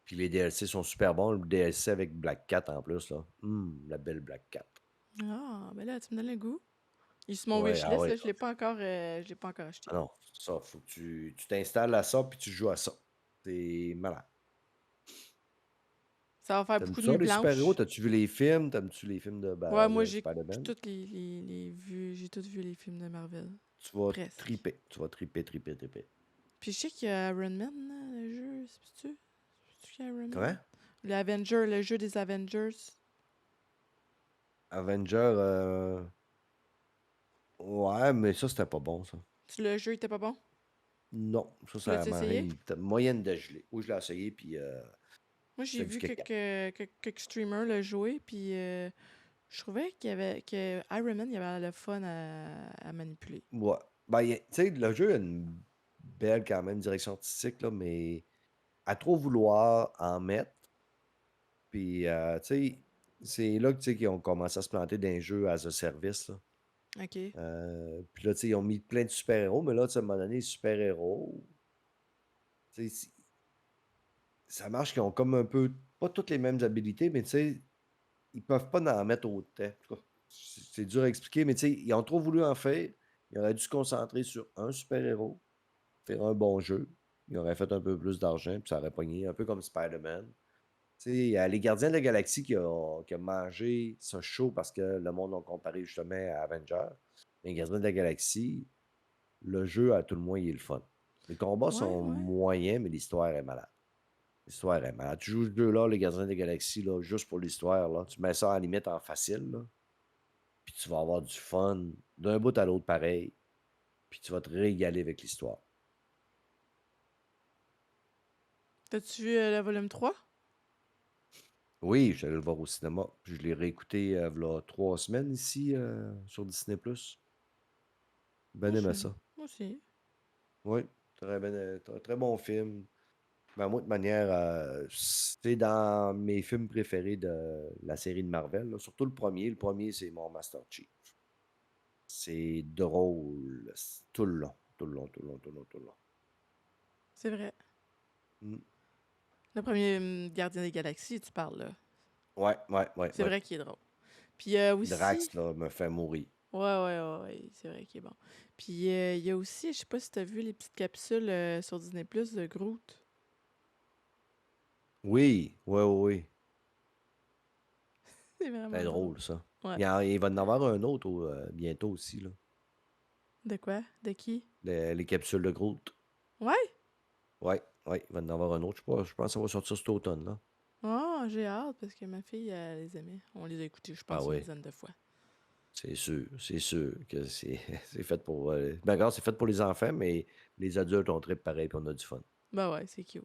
Puis les DLC sont super bons. Le DLC avec Black Cat en plus, là. La belle Black Cat. Ah, ben là, tu me donnes le goût. Il est sur mon Ouais, ah wishlist, ouais, là. Je l'ai pas encore ah acheté. non, ça, faut que tu t'installes à ça, puis tu joues à ça. C'est malade. Ça va faire beaucoup T'aimes-tu de ça, nuits les super-héros? blanches. T'as-tu vu les films? T'aimes-tu les films Ouais, moi, de j'ai Spider-Man? toutes les vues. J'ai toutes vu les films de Marvel. Tu vas Presque. triper. Tu vas triper, triper, triper. Puis je sais qu'il y a Iron Man, là, le jeu. C'est-tu qu'il y a Iron Man? Comment? Le jeu des Avengers. Avenger, ouais, mais ça, c'était pas bon, ça. Le jeu était pas bon? Non, Tu ça l'as-tu m'a essayé? moyenne de gelée. Oui, je l'ai essayé, puis, Moi, j'ai c'était du vu caca. quelques streamers le jouer, puis je trouvais que Iron Man, il avait le fun à manipuler. Ouais. Ben, tu sais, le jeu a une belle, quand même, direction artistique, là, mais à trop vouloir en mettre, puis, tu sais, c'est là que, tu sais, qu'ils ont commencé à se planter dans les jeux as a service, là. OK. Puis là, tu sais, ils ont mis plein de super-héros, mais là, tu sais, à un moment donné, les super-héros, tu sais, ça marche qu'ils ont comme un peu, pas toutes les mêmes habilités, mais tu sais, ils peuvent pas en mettre autant. En tout cas, c'est dur à expliquer, mais tu sais, ils ont trop voulu en faire. Ils auraient dû se concentrer sur un super-héros, faire un bon jeu. Ils auraient fait un peu plus d'argent, puis ça aurait pogné, un peu comme Spider-Man. Tu sais, il y a les Gardiens de la Galaxie qui a mangé ce show parce que le monde l'a comparé justement à Avengers. Les Gardiens de la Galaxie, le jeu, à tout le moins, il est le fun. Les combats Ouais, sont ouais. moyens, mais l'histoire est malade. L'histoire est malade. Tu joues ce jeu-là, les Gardiens des Galaxies, là, juste pour l'histoire, là. Tu mets ça à la limite en facile, là, puis tu vas avoir du fun d'un bout à l'autre pareil, puis tu vas te régaler avec l'histoire. T'as-tu vu le volume 3? Oui, je suis allé le voir au cinéma. Puis je l'ai réécouté, v'là 3 semaines ici, sur Disney+. Ben Moi, aimé je ça. moi aussi. Oui, très bon film. Ben, moi, de manière, c'est dans mes films préférés de la série de Marvel, là, surtout le premier. Le premier, c'est mon Master Chief. C'est drôle, tout le long, tout le long, tout le long, tout le long, tout le long. C'est vrai. Mm. Le premier Gardien des Galaxies, tu parles, là. Ouais, ouais, ouais, C'est ouais. vrai qu'il est drôle. Puis aussi... Drax, là, me fait mourir. Ouais, ouais, ouais, ouais, c'est vrai qu'il est bon. Puis il y a aussi, je sais pas si t'as vu les petites capsules sur Disney Plus de Groot. Oui, oui, oui, oui. C'est C'est vraiment drôle. drôle, ça. Ouais. Il va en avoir un autre bientôt aussi, là. De quoi? De qui? Les capsules de Groot. Ouais? Ouais, ouais, il va en avoir un autre. Je pense que ça va sortir cet automne, là. Oh, j'ai hâte parce que ma fille, elle les aimait. On les a écoutés, je Ah pense, une oui, dizaine de fois. c'est sûr que c'est c'est fait pour. Ben, regarde, c'est fait pour les enfants, mais les adultes ont très pareil, puis on a du fun. Bah ouais, c'est cute.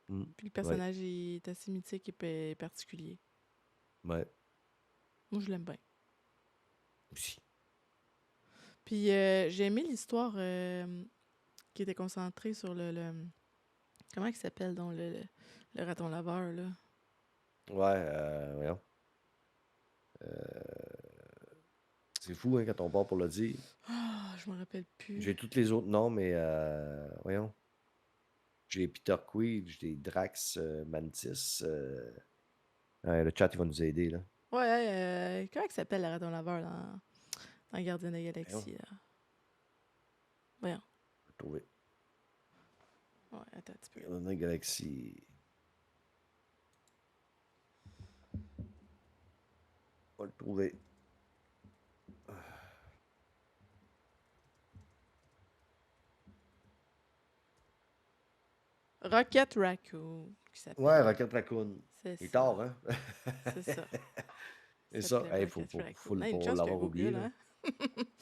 Mm. Puis le Ouais, personnage il est assez mythique et particulier. ouais, Moi, je l'aime bien. aussi. Puis j'ai aimé l'histoire qui était concentrée sur comment il s'appelle, donc, le raton laveur, là? Ouais, voyons. Euh, c'est fou, hein, quand on part pour le dire. Ah, je me rappelle plus. J'ai tous les autres noms, mais voyons. J'ai Peter Quill, j'ai Drax Mantis. Ouais, le chat, il va nous aider, là. Ouais, comment il s'appelle le raton laveur dans Gardien de la Voyons, Galaxie, là? Voyons. on va le trouver. Ouais, attends un petit peu. Dans la galaxie. On va le trouver. Rocket Raccoon, qui Ouais, s'appelle. Rocket Raccoon. C'est Il est ça. tard, hein? C'est ça. Il C'est ça. s'appelait Il Rocket faut, Raccoon. Hey, une faut chance que l'avoir oublié, Google, là. hein?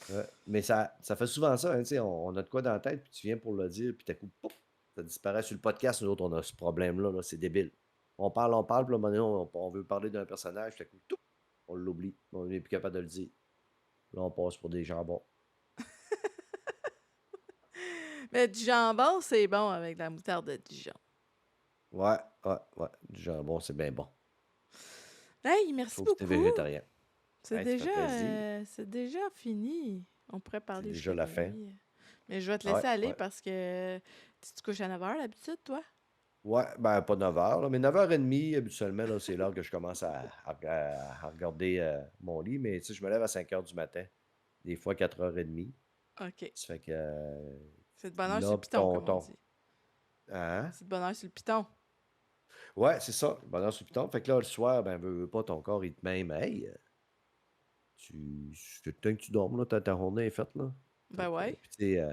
Ouais. Mais ça fait souvent ça, hein, tu sais, on a de quoi dans la tête, puis tu viens pour le dire, puis t'as coup, pouf, ça disparaît sur le podcast. Nous autres, on a ce problème-là, là, c'est débile. On parle, puis là, à un moment donné, on veut parler d'un personnage, puis tout, tout, on l'oublie. On n'est plus capable de le dire. Là, on passe pour des jambons. Mais du jambon, c'est bon avec la moutarde de Dijon. Ouais, ouais, ouais. Du jambon, c'est bien bon. Hey, merci Sauf si t'es beaucoup. végétarien. C'est Hey, ça fait déjà, plaisir. c'est déjà fini. On pourrait C'est parler déjà jusqu'à la fin. minuit. Mais je vais te Ouais, laisser aller ouais. parce que tu te couches à 9 h d'habitude, toi? Ouais, ben pas 9 heures, là, mais 9h30, habituellement, là, c'est l'heure que je commence à regarder mon lit. Mais tu sais, je me lève à 5 heures du matin, des fois 4h30. OK. Ça fait que C'est de bonheur sur là, le piton, comme on ton. dit. Hein? C'est de bonheur sur le piton. Ouais, c'est ça, bonheur sur le piton. Fait que là, le soir, ben, veux pas, ton corps, il te même, hey, c'est le temps que tu dormes, là, ta journée est faite, là. Fait Ben que, ouais. puis tu sais,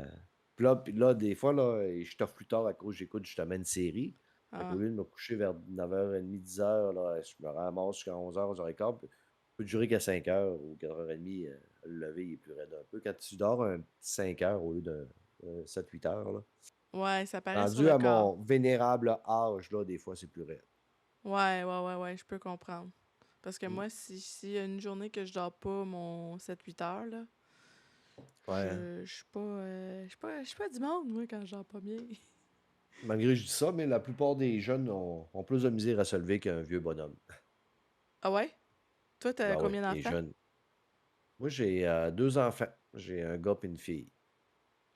puis là, des fois, là, je t'offre plus tard à cause j'écoute justement une série. Fait qu'au Ah. lieu de me coucher vers 9h30, 10h, là, je me ramasse jusqu'à 11h, 11h15. Peut durer qu'à 5h ou 4h30, le lever il est plus raide un peu. Quand tu dors un petit 5 heures au lieu de 7-8 heures, là, Ouais, ça paraît sur rendu le à corps. mon vénérable âge, là, des fois, c'est plus raide. Ouais, ouais, ouais, ouais, je peux comprendre. Parce que Mm. moi, si y a une journée que je dors pas mon 7-8 heures, là, Ouais, hein. je suis pas, je suis pas du monde, moi, quand je dors pas bien. Malgré que je dis ça, mais la plupart des jeunes ont plus de misère à se lever qu'un vieux bonhomme. Ah ouais? Toi, t'as Ben oui, combien les d'enfants? jeunes. Moi, j'ai 2 enfants. J'ai un gars et une fille.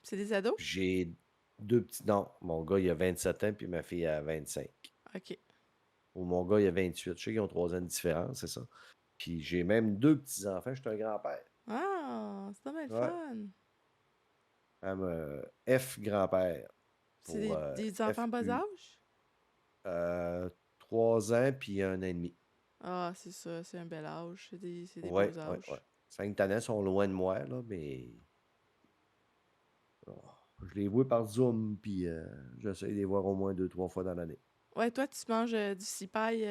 C'est des ados? J'ai 2 petits. Non, mon gars, il a 27 ans, puis ma fille a 25. OK. Ou mon gars, il a 28. Je sais qu'ils ont 3 ans de différence, c'est ça. Puis j'ai même 2 petits-enfants. Je suis un grand-père. Ah, c'est dommage le Ouais. fun. F grand-père C'est pour des enfants bas FU. âge? 3 ans, puis 1 an et demi. Ah, c'est ça, c'est un bel âge. C'est des Ouais, beaux ouais, ouais. âges. 5 années sont loin de moi, là, mais oh, je les vois par Zoom, puis j'essaie de les voir au moins 2, 3 fois dans l'année. Ouais, toi, tu manges du cipaille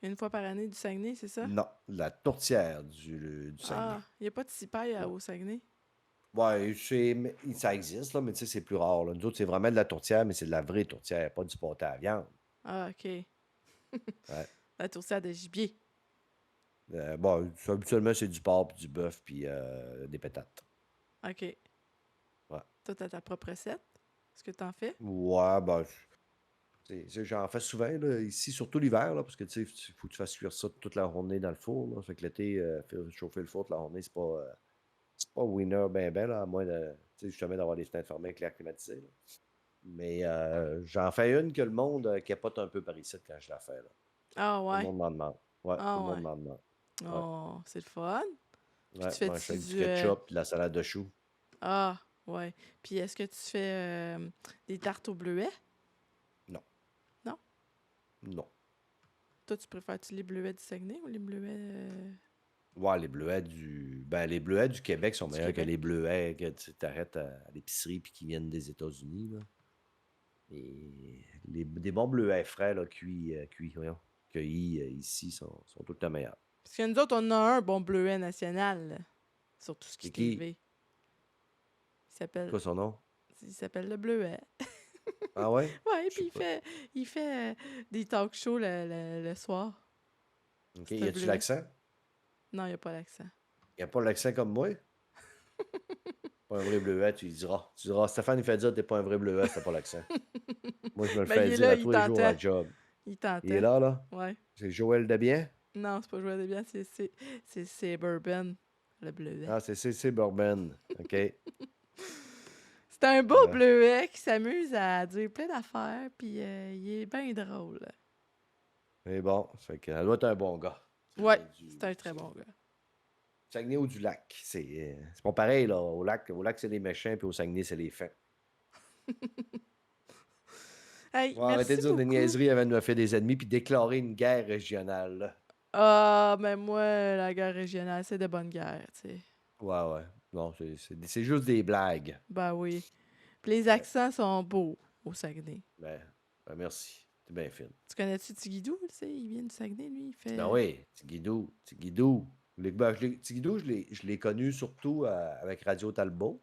une fois par année du Saguenay, c'est ça? Non, la tourtière du Ah, Saguenay. il n'y a pas de cipaille Ouais, au Saguenay? ouais ça existe, là, mais tu sais, c'est plus rare, là. Nous autres, c'est vraiment de la tourtière, mais c'est de la vraie tourtière, pas du pâté à viande. Ah, OK. Ouais. La tourtière de gibier. Bon, habituellement, c'est du porc, puis du bœuf, puis des pétates. OK. Ouais. Toi, t'as ta propre recette? Est-ce que t'en fais? Ouais, ben, j'en fais souvent, là, ici, surtout l'hiver, là, parce que, tu sais, il faut que tu fasses cuire ça toute la journée dans le four, là. Fait que l'été, faire chauffer le four toute la journée, c'est pas winner ben, là, à moins de, tu sais, justement, d'avoir des fenêtres fermées avec l'air climatisé, là. Mais j'en fais une que le monde capote un peu par ici quand je la fais, là. Ah Tout le ouais. monde m'en demande. Ouais, tout Ah le monde ouais. m'en demande. Ouais, Oh, c'est le fun. Puis ouais, tu moi, je fais fais-tu avec du du... ketchup, puis de la salade de choux. Ah, ouais. Puis est-ce que tu fais des tartes au bleuet? Non, Non? non. Toi, tu préfères-tu les bleuets du Saguenay ou les bleuets Ouais, les bleuets du Québec sont du meilleurs que Québec? les bleuets que tu t'arrêtes à l'épicerie puis qui viennent des États-Unis, là. Et des bons bleuets frais, là, voyons, cueillis ici sont tout le temps meilleurs. Parce que nous autres, on a un bon bleuet national là, sur tout ce qui C'est est qui? TV. Il C'est s'appelle quoi son nom? il s'appelle le bleuet. Ah ouais? Ouais, Je sais puis pas. il fait des talk shows le soir. OK. C'est Y un a-tu bleuet. l'accent? Non, il n'y a pas l'accent. Y a pas l'accent comme moi? Pas un vrai bleuet, tu lui diras. Tu diras, Stéphane, il fait dire, t'es pas un vrai bleuet, c'est pas l'accent. Moi, je me le Ben, il fais est dire là, à il tous les jours t'entend. à job. Il Il est t'entend. là, là? Ouais. C'est Joël Debien? Non, c'est pas joué de bien, c'est Bourbon, le bleuet. Ah, c'est C.C. Bourbon. OK. C'est un beau Euh, bleuet qui s'amuse à dire plein d'affaires, puis il est bien drôle. mais bon, fait que, ça doit être un bon gars. Ouais, c'est un très bon gars. Saguenay ou du lac. C'est pas pareil, là. Au lac, c'est les méchants, puis au Saguenay, c'est les fins. Hey, On va arrêter merci de dire des beaucoup. niaiseries avant de me faire des ennemis, puis déclarer une guerre régionale, là. Ah, mais moi, la guerre régionale, c'est de bonnes guerres, tu sais. Ouais, ouais. Non, c'est juste des blagues. Ben oui. Puis les Ouais. accents sont beaux au Saguenay. Ben, merci. T'es bien fine. Tu connais-tu Tigidou, tu sais? Il vient du Saguenay, lui. Il Ben fait... oui, Tigidou. Tigidou. Tigidou, je l'ai connu surtout avec Radio Talbot,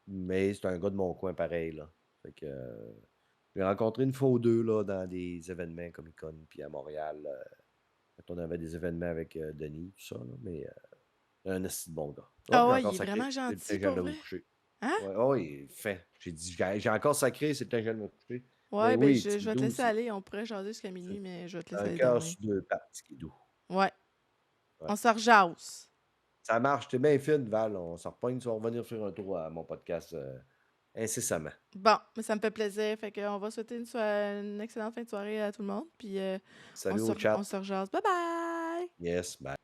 mais c'est un gars de mon coin pareil, là. Fait que j'ai rencontré une fois ou deux là, dans des événements Comic-Con, puis à Montréal, quand on avait des événements avec Denis, tout ça, là, mais un esti de bon gars. Oh, Ah j'ai ouais, il encore est sacré. vraiment C'est le temps gentil, que j'aille pour me vrai. coucher. Hein? Ouais, oh, il est fin. J'ai dit, j'ai encore sacré, c'est le temps que j'aille me coucher. Mais Ouais, ben oui, je vais te Tigidou, laisser c'est aller. On pourrait jaser jusqu'à minuit, mais je vais te laisser un aller cœur dormir. sur deux pattes, Tigidou. Ouais, Ouais. on se rejase. Ça marche, t'es bien fine, Val. On s'en repogne, tu vas revenir faire un tour à mon podcast incessamment. Bon, mais ça me fait plaisir. Fait qu'on va souhaiter une excellente fin de soirée à tout le monde. Puis Salut au on chat. se rejase. Bye bye! Yes, bye.